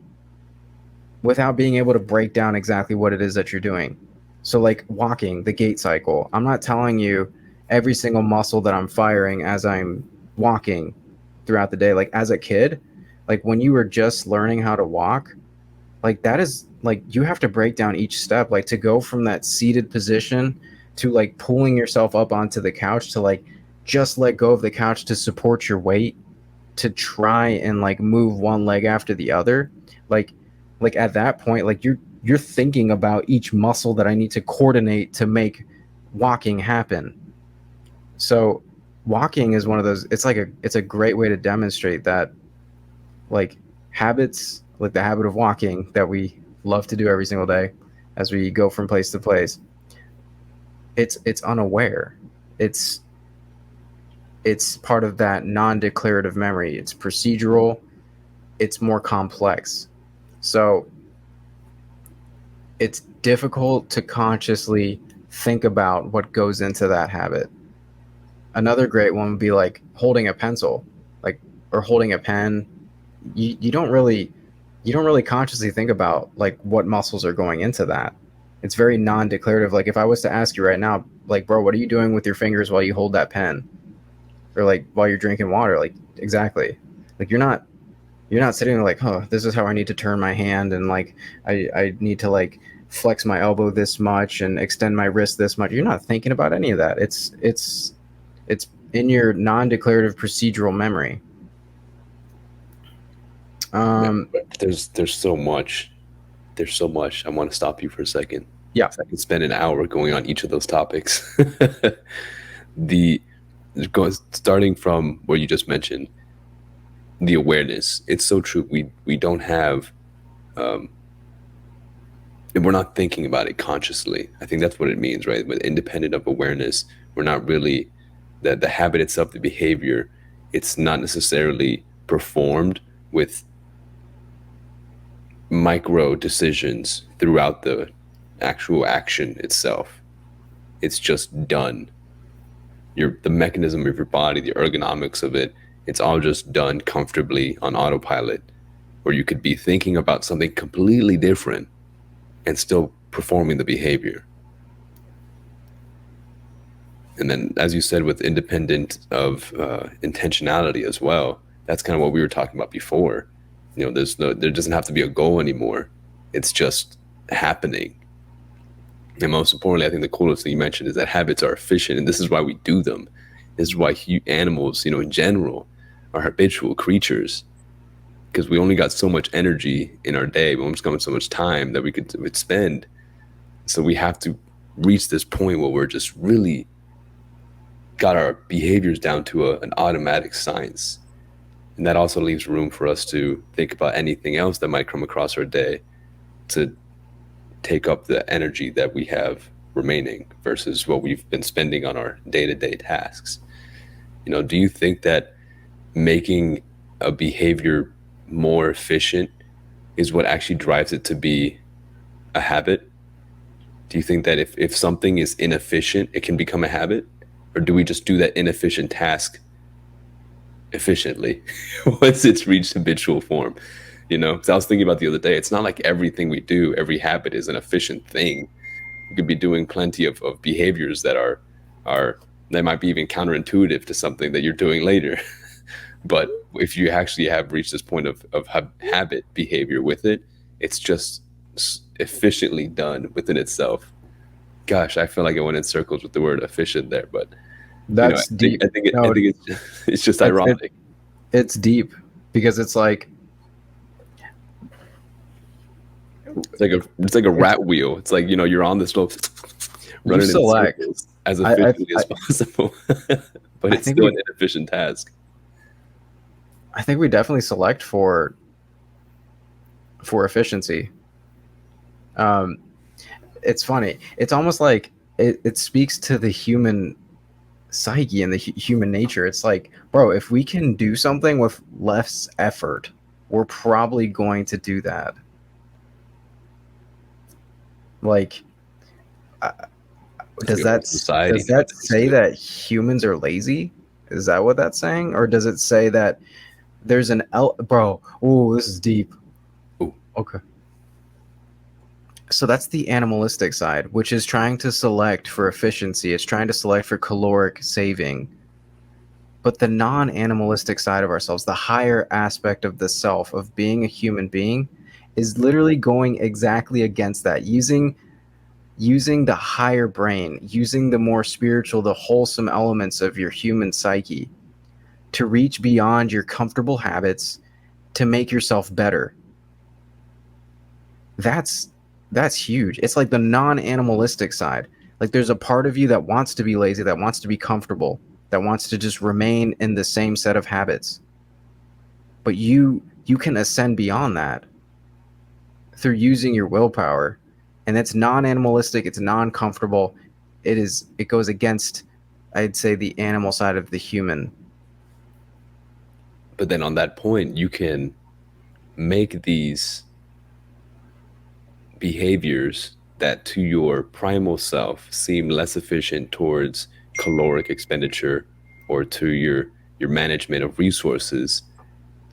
Speaker 1: without being able to break down exactly what it is that you're doing. So like walking, the gait cycle, I'm not telling you every single muscle that I'm firing as I'm walking throughout the day. Like as a kid, like when you were just learning how to walk, like that is like you have to break down each step, like to go from that seated position to like pulling yourself up onto the couch to like just let go of the couch to support your weight, to try and like move one leg after the other. Like at that point, like you're thinking about each muscle that I need to coordinate to make walking happen. So walking is one of those, it's a great way to demonstrate that like habits, like the habit of walking that we love to do every single day as we go from place to place. It's unaware. It's part of that non-declarative memory. It's procedural, it's more complex. So it's difficult to consciously think about what goes into that habit. Another great one would be like holding a pencil, like or holding a pen. You don't really consciously think about like what muscles are going into that. It's very non-declarative. Like if I was to ask you right now, like bro, what are you doing with your fingers while you hold that pen? Or like while you're drinking water? Like exactly. Like you're not sitting there like, oh, this is how I need to turn my hand, and like I need to like flex my elbow this much and extend my wrist this much. You're not thinking about any of that. It's in your non-declarative procedural memory.
Speaker 2: Man,
Speaker 1: Um,
Speaker 2: there's so much. There's so much. I want to stop you for a second.
Speaker 1: yeah,
Speaker 2: 'Cause I could spend an hour going on each of those topics. the Starting from where you just mentioned the awareness. It's so true. We don't have and we're not thinking about it consciously. I think that's what it means, right? With independent of awareness, we're not really the habit itself, the behavior, it's not necessarily performed with micro decisions throughout the actual action itself. It's just done. The mechanism of your body, the ergonomics of it, it's all just done comfortably on autopilot. Or you could be thinking about something completely different and still performing the behavior. And then, as you said, with independent of intentionality as well, that's kind of what we were talking about before. There doesn't have to be a goal anymore. It's just happening. And most importantly, I think the coolest thing you mentioned is that habits are efficient, and this is why we do them. This is why animals, in general, are habitual creatures, because we only got so much energy in our day. We almost got so much time that we could spend. So we have to reach this point where we're just really got our behaviors down to an automatic science. And that also leaves room for us to think about anything else that might come across our day to take up the energy that we have remaining versus what we've been spending on our day-to-day tasks. Do you think that making a behavior more efficient is what actually drives it to be a habit? Do you think that if something is inefficient, it can become a habit? Or do we just do that inefficient task efficiently once it's reached habitual form? Because I was thinking about the other day, it's not like everything we do, every habit is an efficient thing. You could be doing plenty of behaviors that that might be even counterintuitive to something that you're doing later. But if you actually have reached this point of habit behavior with it, it's just efficiently done within itself. Gosh, I feel like I went in circles with the word efficient there, but
Speaker 1: That's deep.
Speaker 2: I
Speaker 1: No,
Speaker 2: think it's just
Speaker 1: it's it,
Speaker 2: ironic.
Speaker 1: it's deep because it's like
Speaker 2: It's like a rat wheel. It's like you're on this little
Speaker 1: you
Speaker 2: running in
Speaker 1: select.
Speaker 2: circles as
Speaker 1: I
Speaker 2: efficiently as possible, but
Speaker 1: I
Speaker 2: it's
Speaker 1: think
Speaker 2: still
Speaker 1: we
Speaker 2: an inefficient task.
Speaker 1: I think we definitely select for efficiency. Um, it's funny. It's almost like it speaks to the human psyche and the human nature. It's like, bro, if we can do something with less effort, we're probably going to do that. Like, uh,
Speaker 2: It's like
Speaker 1: does
Speaker 2: a whole
Speaker 1: that
Speaker 2: society
Speaker 1: does that
Speaker 2: nowadays
Speaker 1: say
Speaker 2: too.
Speaker 1: that humans are lazy? Is that what that's saying, or does it say that there's bro? Oh, this is deep.
Speaker 2: Ooh,
Speaker 1: Okay. So that's the animalistic side, which is trying to select for efficiency. It's trying to select for caloric saving. But the non-animalistic side of ourselves, the higher aspect of the self of being a human being, is literally going exactly against that, using the higher brain, using the more spiritual, the wholesome elements of your human psyche to reach beyond your comfortable habits to make yourself better. That's that's huge. It's like the non-animalistic side. Like there's a part of you that wants to be lazy, that wants to be comfortable, that wants to just remain in the same set of habits. But you can ascend beyond that through using your willpower. And it's non-animalistic, it's non-comfortable. It goes against, I'd say, the animal side of the human.
Speaker 2: but then on that point, you can make these behaviors that to your primal self seem less efficient towards caloric expenditure or to your management of resources.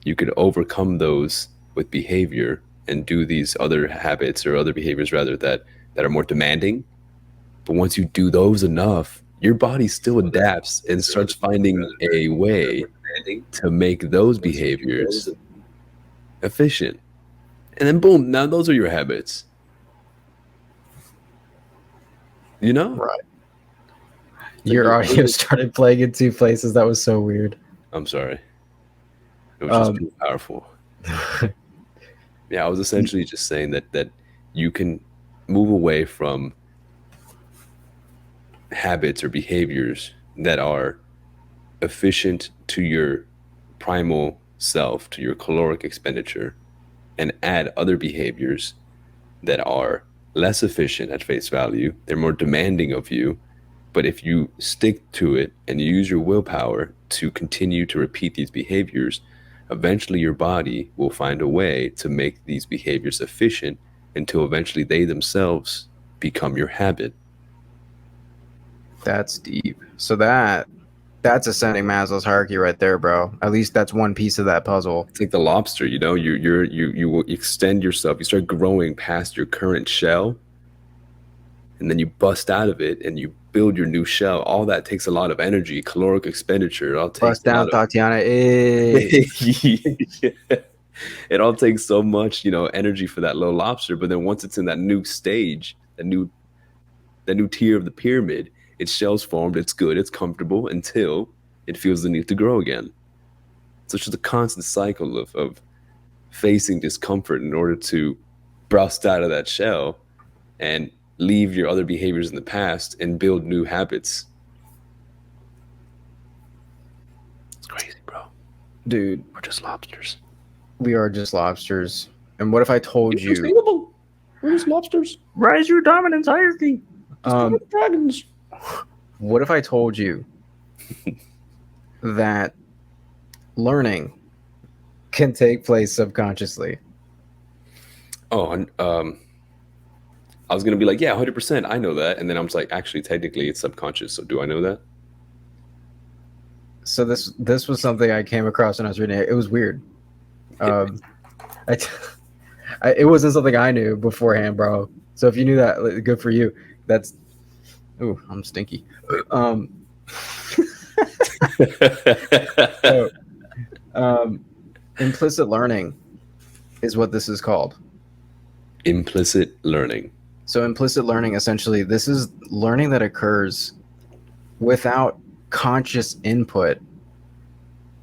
Speaker 2: You could overcome those with behavior and do these other habits or other behaviors rather that are more demanding. But once you do those enough, your body still adapts and starts finding a way to make those behaviors efficient. And then boom, now those are your habits. You know?
Speaker 1: Right.
Speaker 2: It's like
Speaker 1: Your audio started playing in two places. That was so weird.
Speaker 2: I'm sorry. It was just
Speaker 1: Um,
Speaker 2: too powerful. Yeah, I was essentially just saying that you can move away from habits or behaviors that are efficient to your primal self, to your caloric expenditure, and add other behaviors that are less efficient at face value. They're more demanding of you. But if you stick to it and you use your willpower to continue to repeat these behaviors, Eventually, your body will find a way to make these behaviors efficient until eventually they themselves become your habit.
Speaker 1: That's deep. So that's ascending Maslow's hierarchy right there, bro. At least that's one piece of that puzzle.
Speaker 2: It's like the lobster, you know, you will extend yourself, you start growing past your current shell, and then you bust out of it and you build your new shell. All that takes a lot of energy, caloric expenditure. It all takes
Speaker 1: Bust
Speaker 2: a lot
Speaker 1: down,
Speaker 2: of
Speaker 1: Tatiana. Eh.
Speaker 2: it all takes so much, energy for that little lobster. But then once it's in that new stage, that new tier of the pyramid, its shell's formed, it's good, it's comfortable until it feels the need to grow again. So it's just a constant cycle of facing discomfort in order to bust out of that shell and leave your other behaviors in the past and build new habits. It's crazy, bro.
Speaker 1: Dude,
Speaker 2: We're just lobsters.
Speaker 1: we are just lobsters. And what if I told you
Speaker 2: Inconceivable. We're just lobsters.
Speaker 1: rise your dominance hierarchy?
Speaker 2: Just dragons.
Speaker 1: What if I told you that learning can take place subconsciously?
Speaker 2: Oh, and I was gonna be like, yeah, 100%. I know that, and then I was like, actually, technically, it's subconscious. So do I know that?
Speaker 1: So this was something I came across when I was reading it. It was weird. Um, I, it wasn't something I knew beforehand, bro. So if you knew that, good for you. That's ooh, I'm stinky. Um, so, um, implicit learning is what this is called.
Speaker 2: Implicit learning.
Speaker 1: So implicit learning, essentially, this is learning that occurs without conscious input.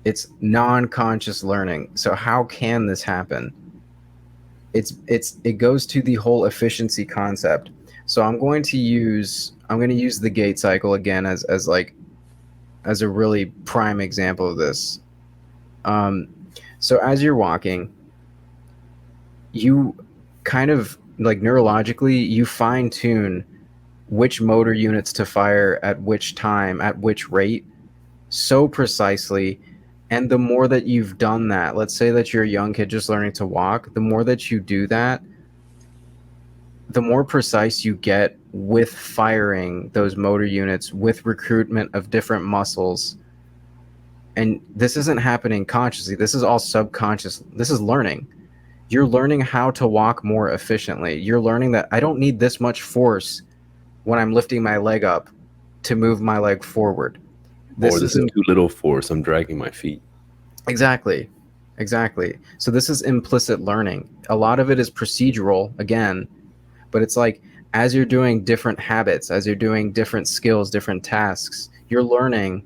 Speaker 1: It's non-conscious learning. So how can this happen? It goes to the whole efficiency concept. So I'm going to use the gait cycle again as like as a really prime example of this. Um, so as you're walking, you kind of like neurologically you fine tune which motor units to fire at which time at which rate so precisely. And the more that you've done that, let's say that you're a young kid just learning to walk, the more that you do that, the more precise you get with firing those motor units, with recruitment of different muscles. And this isn't happening consciously. This is all subconscious. This is learning. You're learning how to walk more efficiently. You're learning that I don't need this much force when I'm lifting my leg up to move my leg forward.
Speaker 2: Or this is too little force. I'm dragging my feet.
Speaker 1: Exactly. So this is implicit learning. A lot of it is procedural, again, but it's like as you're doing different habits, as you're doing different skills, different tasks, you're learning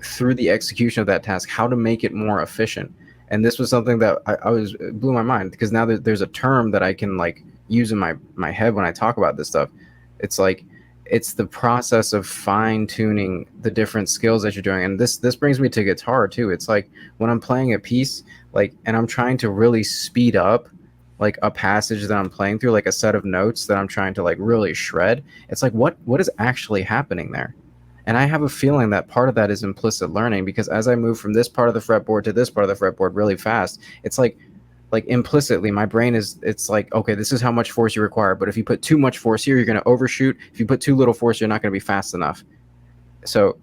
Speaker 1: through the execution of that task how to make it more efficient. And this was something that I was blew my mind because now there's a term that I can like use in my head when I talk about this stuff. It's like it's the process of fine tuning the different skills that you're doing. And this brings me to guitar too. It's like when I'm playing a piece, like, and I'm trying to really speed up like a passage that I'm playing through, like a set of notes that I'm trying to like really shred. It's like, what is actually happening there? And I have a feeling that part of that is implicit learning because as I move from this part of the fretboard to this part of the fretboard really fast, it's like implicitly my brain it's like, okay, this is how much force you require, but if you put too much force here you're going to overshoot. If you put too little force you're not going to be fast enough. So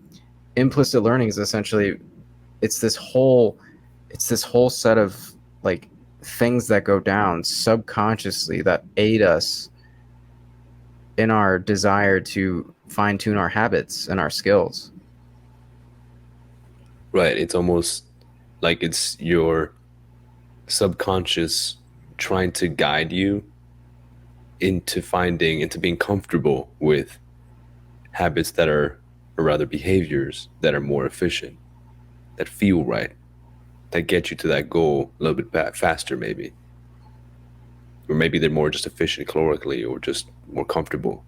Speaker 1: implicit learning is essentially it's this whole set of like things that go down subconsciously that aid us in our desire to fine tune our habits and our skills.
Speaker 2: Right. It's almost like it's your subconscious trying to guide you into being comfortable with habits that are, or rather behaviors that are more efficient, that feel right, that get you to that goal a little bit faster, maybe. Or maybe they're more just efficient calorically or just more comfortable.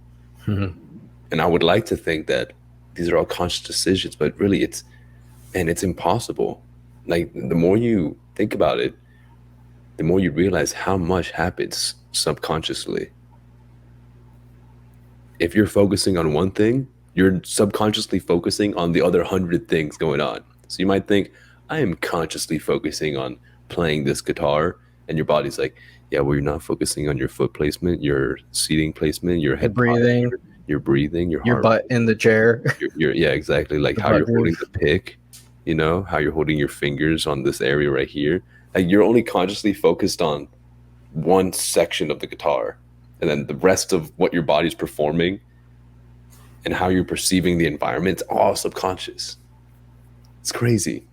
Speaker 2: And I would like to think that these are all conscious decisions, but really it's impossible. Like the more you think about it, the more you realize how much happens subconsciously. If you're focusing on one thing, you're subconsciously focusing on the other 100 things going on. So you might think, I am consciously focusing on playing this guitar, and your body's like, yeah, well, you're not focusing on your foot placement, your seating placement, your
Speaker 1: Your
Speaker 2: head
Speaker 1: breathing,
Speaker 2: posture, your breathing, your
Speaker 1: your
Speaker 2: heart
Speaker 1: butt
Speaker 2: rate,
Speaker 1: in the chair,
Speaker 2: yeah, exactly, like
Speaker 1: the
Speaker 2: how
Speaker 1: butt
Speaker 2: you're holding
Speaker 1: groove.
Speaker 2: the pick, how you're holding your fingers on this area right here. Like you're only consciously focused on one section of the guitar, and then the rest of what your body's performing and how you're perceiving the environment, it's all subconscious. It's crazy.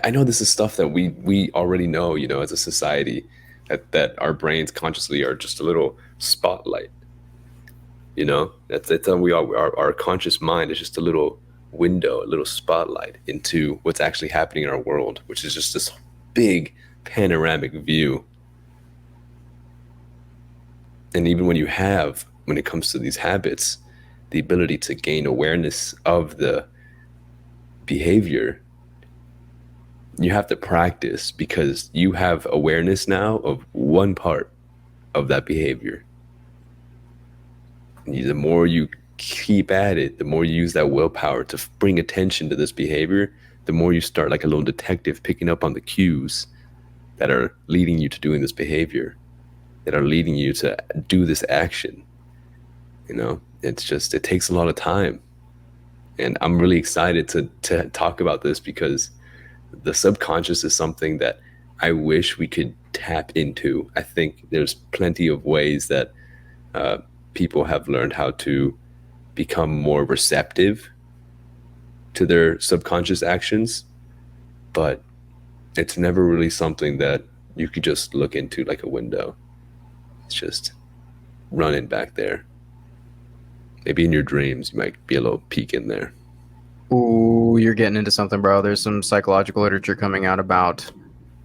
Speaker 2: I know this is stuff that we already know, as a society, that our brains consciously are just a little spotlight. That's how we are. Our conscious mind is just a little window, a little spotlight into what's actually happening in our world, which is just this big panoramic view. And even when it comes to these habits, the ability to gain awareness of the behavior, you have to practice because you have awareness now of one part of that behavior. The more you keep at it, the more you use that willpower to bring attention to this behavior, the more you start like a little detective picking up on the cues that are leading you to doing this behavior, that are leading you to do this action. It takes a lot of time. And I'm really excited to talk about this because the subconscious is something that I wish we could tap into. I think there's plenty of ways that uh, people have learned how to become more receptive to their subconscious actions, but it's never really something that you could just look into like a window. It's just running back there. Maybe in your dreams, you might be a little peek in there.
Speaker 1: Ooh, you're getting into something, bro. There's some psychological literature coming out about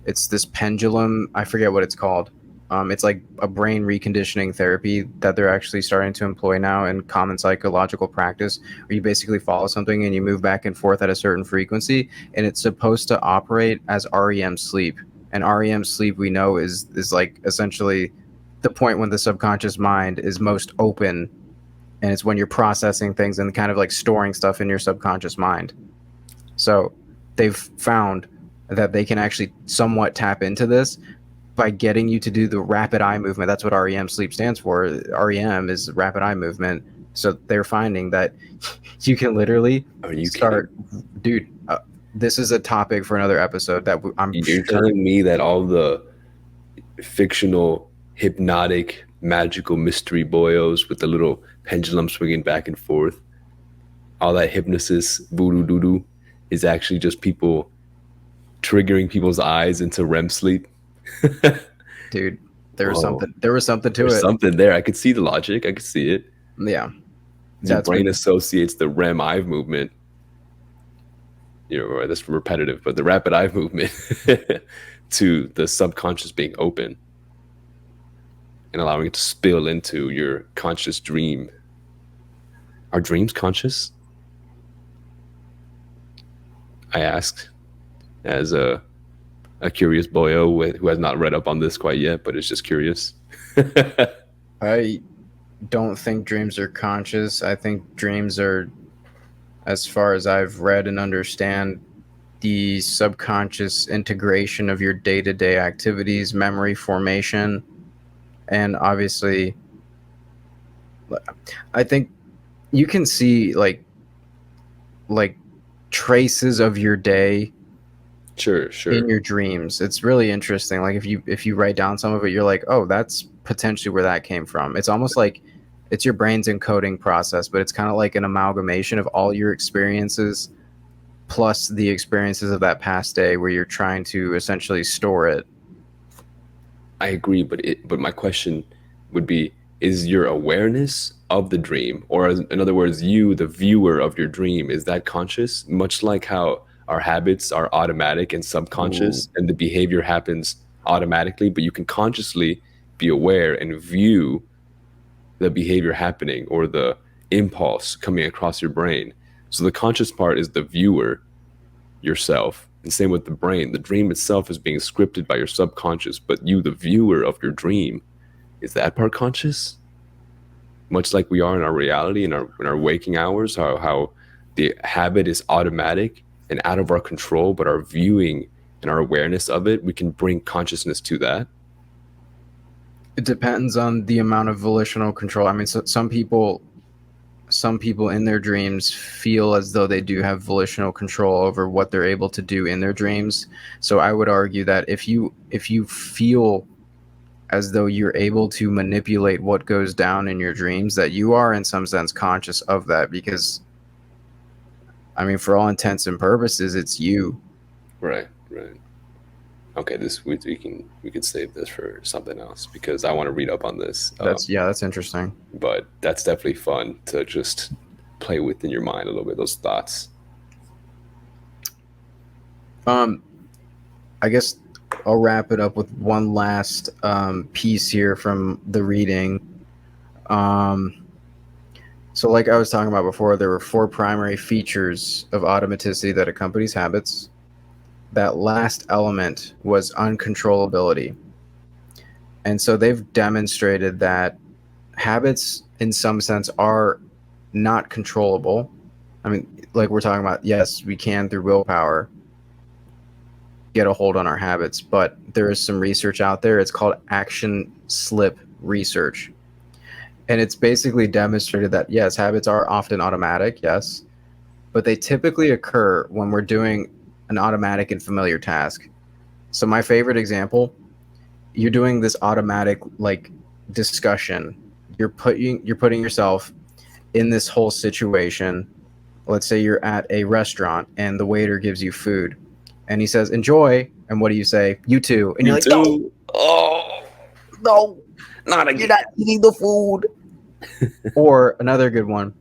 Speaker 1: it's this pendulum. I forget what it's called. It's like a brain reconditioning therapy that they're actually starting to employ now in common psychological practice, where you basically follow something and you move back and forth at a certain frequency, and it's supposed to operate as REM sleep. And REM sleep, we know, is like essentially the point when the subconscious mind is most open, and it's when you're processing things and kind of like storing stuff in your subconscious mind. So they've found that they can actually somewhat tap into this by getting you to do the rapid eye movement. That's what REM sleep stands for. REM is rapid eye movement. So they're finding that you can literally
Speaker 2: Are you kidding?
Speaker 1: start, dude. This is a topic for another episode that I'm
Speaker 2: You're
Speaker 1: sure,
Speaker 2: telling me that all the fictional, hypnotic, magical mystery boyos with the little pendulum swinging back and forth, all that hypnosis, voodoo doodoo, is actually just people triggering people's eyes into REM sleep.
Speaker 1: dude. There was
Speaker 2: Whoa,
Speaker 1: something. There was something to
Speaker 2: there's
Speaker 1: it.
Speaker 2: something there. I could see the logic. I could see it.
Speaker 1: Yeah,
Speaker 2: Your
Speaker 1: that's
Speaker 2: brain
Speaker 1: been
Speaker 2: associates the REM eye movement. That's repetitive, but the rapid eye movement to the subconscious being open and allowing it to spill into your conscious dream. Are dreams conscious? I asked as a curious boyo who has not read up on this quite yet, but is just curious.
Speaker 1: I don't think dreams are conscious. I think dreams are, as far as I've read and understand, the subconscious integration of your day-to-day activities, memory formation, and obviously, I think you can see like traces of your day
Speaker 2: Sure,
Speaker 1: in
Speaker 2: sure.
Speaker 1: your dreams. It's really interesting. Like if you write down some of it, you're like, oh, that's potentially where that came from. It's almost like it's your brain's encoding process, but it's kind of like an amalgamation of all your experiences plus the experiences of that past day where you're trying to essentially store it.
Speaker 2: I agree, but my question would be: is your awareness of the dream, or in other words, you, the viewer of your dream, is that conscious? Much like how our habits are automatic and
Speaker 1: Ooh,
Speaker 2: subconscious, and the behavior happens automatically, but you can consciously be aware and view the behavior happening or the impulse coming across your brain. So the conscious part is the viewer, yourself. And same with the brain. The dream itself is being scripted by your subconscious, but you, the viewer of your dream, is that part conscious? Much like we are in our reality, in our waking hours, how the habit is automatic and out of our control, but our viewing and our awareness of it, we can bring consciousness to that.
Speaker 1: It depends on the amount of volitional control. I mean, so some people in their dreams feel as though they do have volitional control over what they're able to do in their dreams. So I would argue that if you feel as though you're able to manipulate what goes down in your dreams, that you are in some sense conscious of that, because I mean, for all intents and purposes, it's you.
Speaker 2: Right, right. Okay, this we can save this for something else because I want to read up on this.
Speaker 1: That's yeah, that's interesting.
Speaker 2: But that's definitely fun to just play with in your mind a little bit, those thoughts.
Speaker 1: Um, I guess I'll wrap it up with one last piece here from the reading. Um, so, like I was talking about before, there were four primary features of automaticity that accompanies habits. That last element was uncontrollability. And so they've demonstrated that habits, in some sense, are not controllable. I mean, like we're talking about, yes, we can through willpower get a hold on our habits, but there is some research out there. It's called action slip research. And it's basically demonstrated that, yes, habits are often automatic, yes, but they typically occur when we're doing an automatic and familiar task. So, my favorite example, you're doing this automatic like discussion. You're putting yourself in this whole situation. Let's say you're at a restaurant and the waiter gives you food and he says enjoy, and what do you say? You too. And
Speaker 2: Me
Speaker 1: you're like, no,
Speaker 2: too. Oh,
Speaker 1: no,
Speaker 2: not
Speaker 1: you're
Speaker 2: again.
Speaker 1: not eating the food. Or another good one,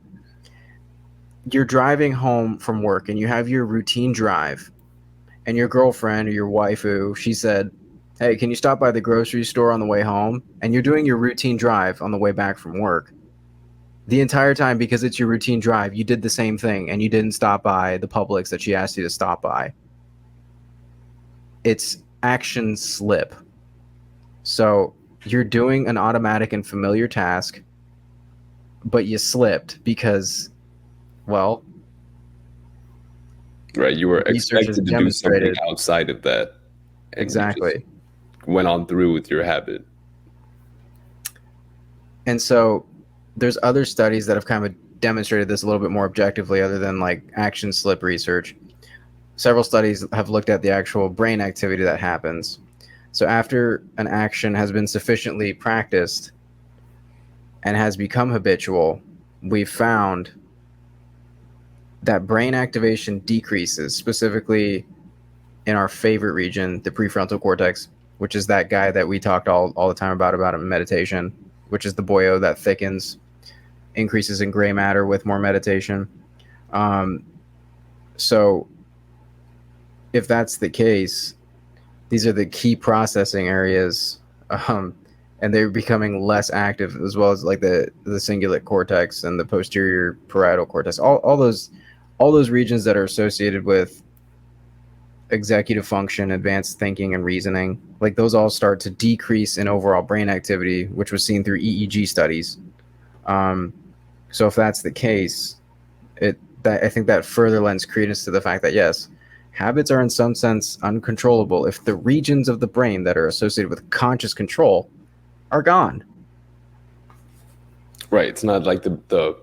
Speaker 1: you're driving home from work and you have your routine drive, and your girlfriend or your waifu, she said, hey, can you stop by the grocery store on the way home? And you're doing your routine drive on the way back from work. The entire time, because it's your routine drive, you did the same thing and you didn't stop by the Publix that she asked you to stop by. It's action slip. So you're doing an automatic and familiar task, but you slipped because, well,
Speaker 2: Right, you were
Speaker 1: research has
Speaker 2: expected to do something
Speaker 1: demonstrated
Speaker 2: outside of that, and you just
Speaker 1: exactly.
Speaker 2: went on through with your habit.
Speaker 1: And so there's other studies that have kind of demonstrated this a little bit more objectively, other than like action slip research. Several studies have looked at the actual brain activity that happens. So after an action has been sufficiently practiced and has become habitual, we've found that brain activation decreases, specifically in our favorite region, the prefrontal cortex, which is that guy that we talked all the time about in meditation, which is the boyo that thickens, increases in gray matter with more meditation. Um, so if that's the case, these are the key processing areas, um, and they're becoming less active, as well as like the cingulate cortex and the posterior parietal cortex. All those regions that are associated with executive function, advanced thinking, and reasoning, like those all start to decrease in overall brain activity, which was seen through EEG studies. Um, so if that's the case, I think that further lends credence to the fact that yes, habits are in some sense uncontrollable if the regions of the brain that are associated with conscious control are gone.
Speaker 2: Right, it's not like the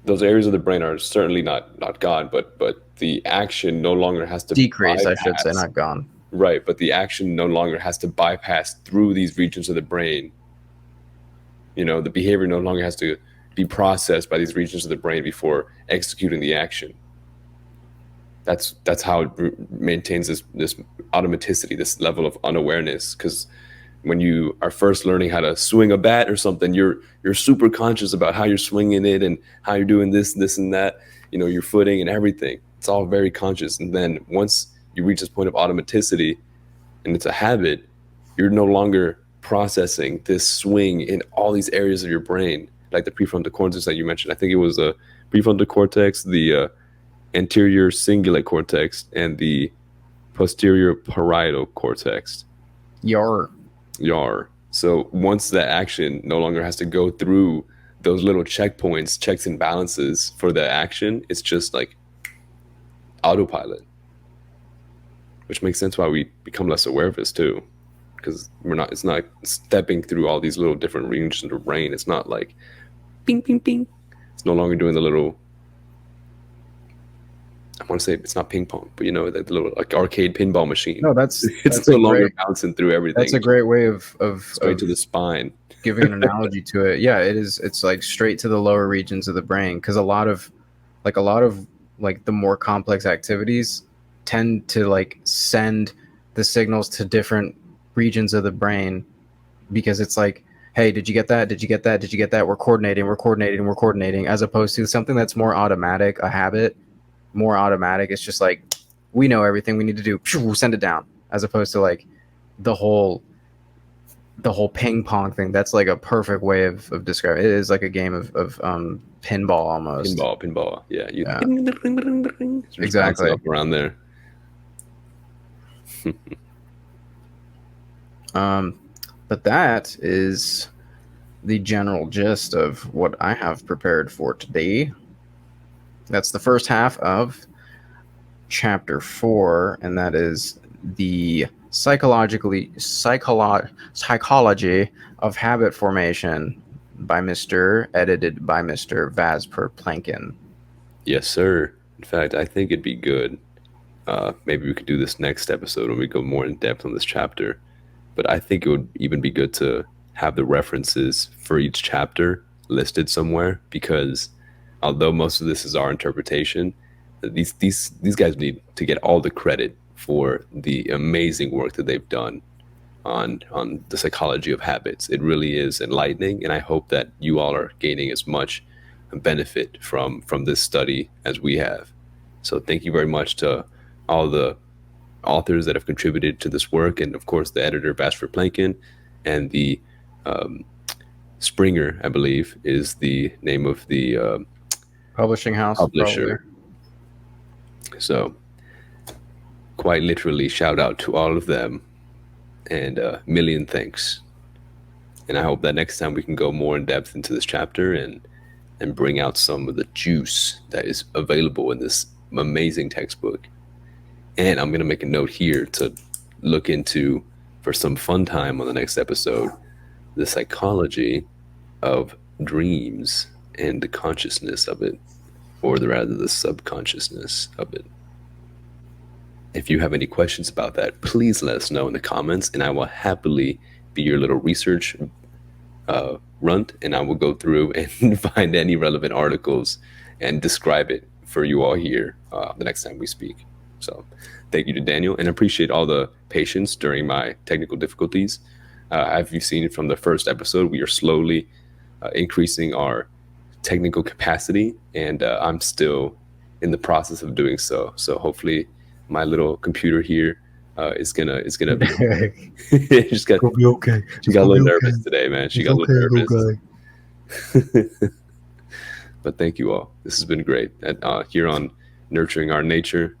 Speaker 2: those areas of the brain are certainly not gone, but the action no longer has to
Speaker 1: Decrease, I should say,
Speaker 2: bypass.
Speaker 1: not gone.
Speaker 2: Right, but the action no longer has to bypass through these regions of the brain. The behavior no longer has to be processed by these regions of the brain before executing the action. That's how it maintains this automaticity, this level of unawareness. Because when you are first learning how to swing a bat or something, you're super conscious about how you're swinging it and how you're doing this and that. Your footing and everything. It's all very conscious. And then once you reach this point of automaticity, and it's a habit, you're no longer processing this swing in all these areas of your brain, like the prefrontal cortex that you mentioned. I think it was the prefrontal cortex, the anterior cingulate cortex, and the posterior parietal cortex.
Speaker 1: Your
Speaker 2: YAR. So once that action no longer has to go through those little checkpoints, checks and balances for the action, it's just like autopilot, which makes sense why we become less aware of this too, because it's not stepping through all these little different regions of the brain. It's not like ping, ping, ping. It's no longer doing the little, I want to say it's not ping pong, but that little like arcade pinball machine.
Speaker 1: No, that's
Speaker 2: it's no longer bouncing through everything.
Speaker 1: That's a great way of
Speaker 2: straight to the spine.
Speaker 1: Giving an analogy to it. Yeah, it is. It's like straight to the lower regions of the brain, because a lot of the more complex activities tend to like send the signals to different regions of the brain, because it's like, hey, did you get that? Did you get that? Did you get that? We're coordinating, as opposed to something that's more automatic, a habit, more automatic. It's just like, we know everything we need to do. We'll send it down, as opposed to like the whole ping pong thing. That's like a perfect way of describing it. It is like a game of pinball almost.
Speaker 2: Pinball. Yeah.
Speaker 1: Exactly.
Speaker 2: Around there.
Speaker 1: But that is the general gist of what I have prepared for today. That's the first half of chapter 4, and that is the psychology of habit formation edited by Mr. Bas Verplanken.
Speaker 2: Yes, sir. In fact, I think it'd be good. Maybe we could do this next episode when we go more in depth on this chapter. But I think it would even be good to have the references for each chapter listed somewhere, because although most of this is our interpretation, these guys need to get all the credit for the amazing work that they've done on the psychology of habits. It really is enlightening, and I hope that you all are gaining as much benefit from this study as we have. So thank you very much to all the authors that have contributed to this work, and of course the editor Bas Verplanken, and the Springer, I believe, is the name of the
Speaker 1: publishing house.
Speaker 2: Publisher. Probably. So quite literally, shout out to all of them, and a million thanks. And I hope that next time we can go more in depth into this chapter and bring out some of the juice that is available in this amazing textbook. And I'm going to make a note here to look into, for some fun time on the next episode, the psychology of dreams and the consciousness of it, or rather the subconsciousness of it. If you have any questions about that, please let us know in the comments, and I will happily be your little research runt, and I will go through and find any relevant articles and describe it for you all here the next time we speak. So thank you to Daniel, and appreciate all the patience during my technical difficulties. As you've seen from the first episode, we are slowly increasing our technical capacity, and I'm still in the process of doing so. So hopefully my little computer here is gonna be just got
Speaker 3: be okay.
Speaker 2: She got a little nervous today, man. She got a little nervous. But thank you all. This has been great. Here on Nurturing Our Nature,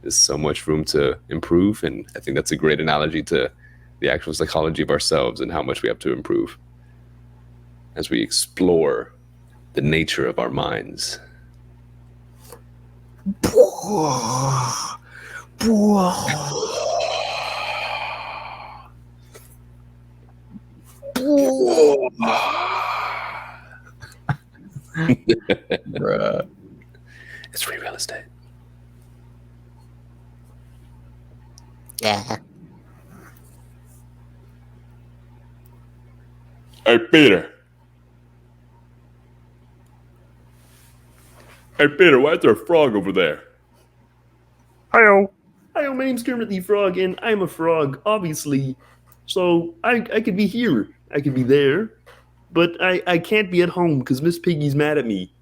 Speaker 2: there's so much room to improve, and I think that's a great analogy to the actual psychology of ourselves and how much we have to improve as we explore the nature of our minds.
Speaker 1: Bruh.
Speaker 2: It's free real estate.
Speaker 3: Yeah.
Speaker 2: Hey, Peter. Hey, Peter, why is there a frog over there?
Speaker 3: Hi-yo.
Speaker 4: Hi, my name's Kermit the Frog, and I'm a frog, obviously. So I could be here, I could be there, but I can't be at home because Miss Piggy's mad at me.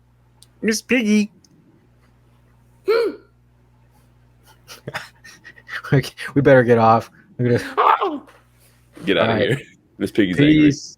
Speaker 3: Miss Piggy.
Speaker 1: We better get off.
Speaker 2: Get out of here. Miss Piggy's
Speaker 1: Peace.
Speaker 2: angry.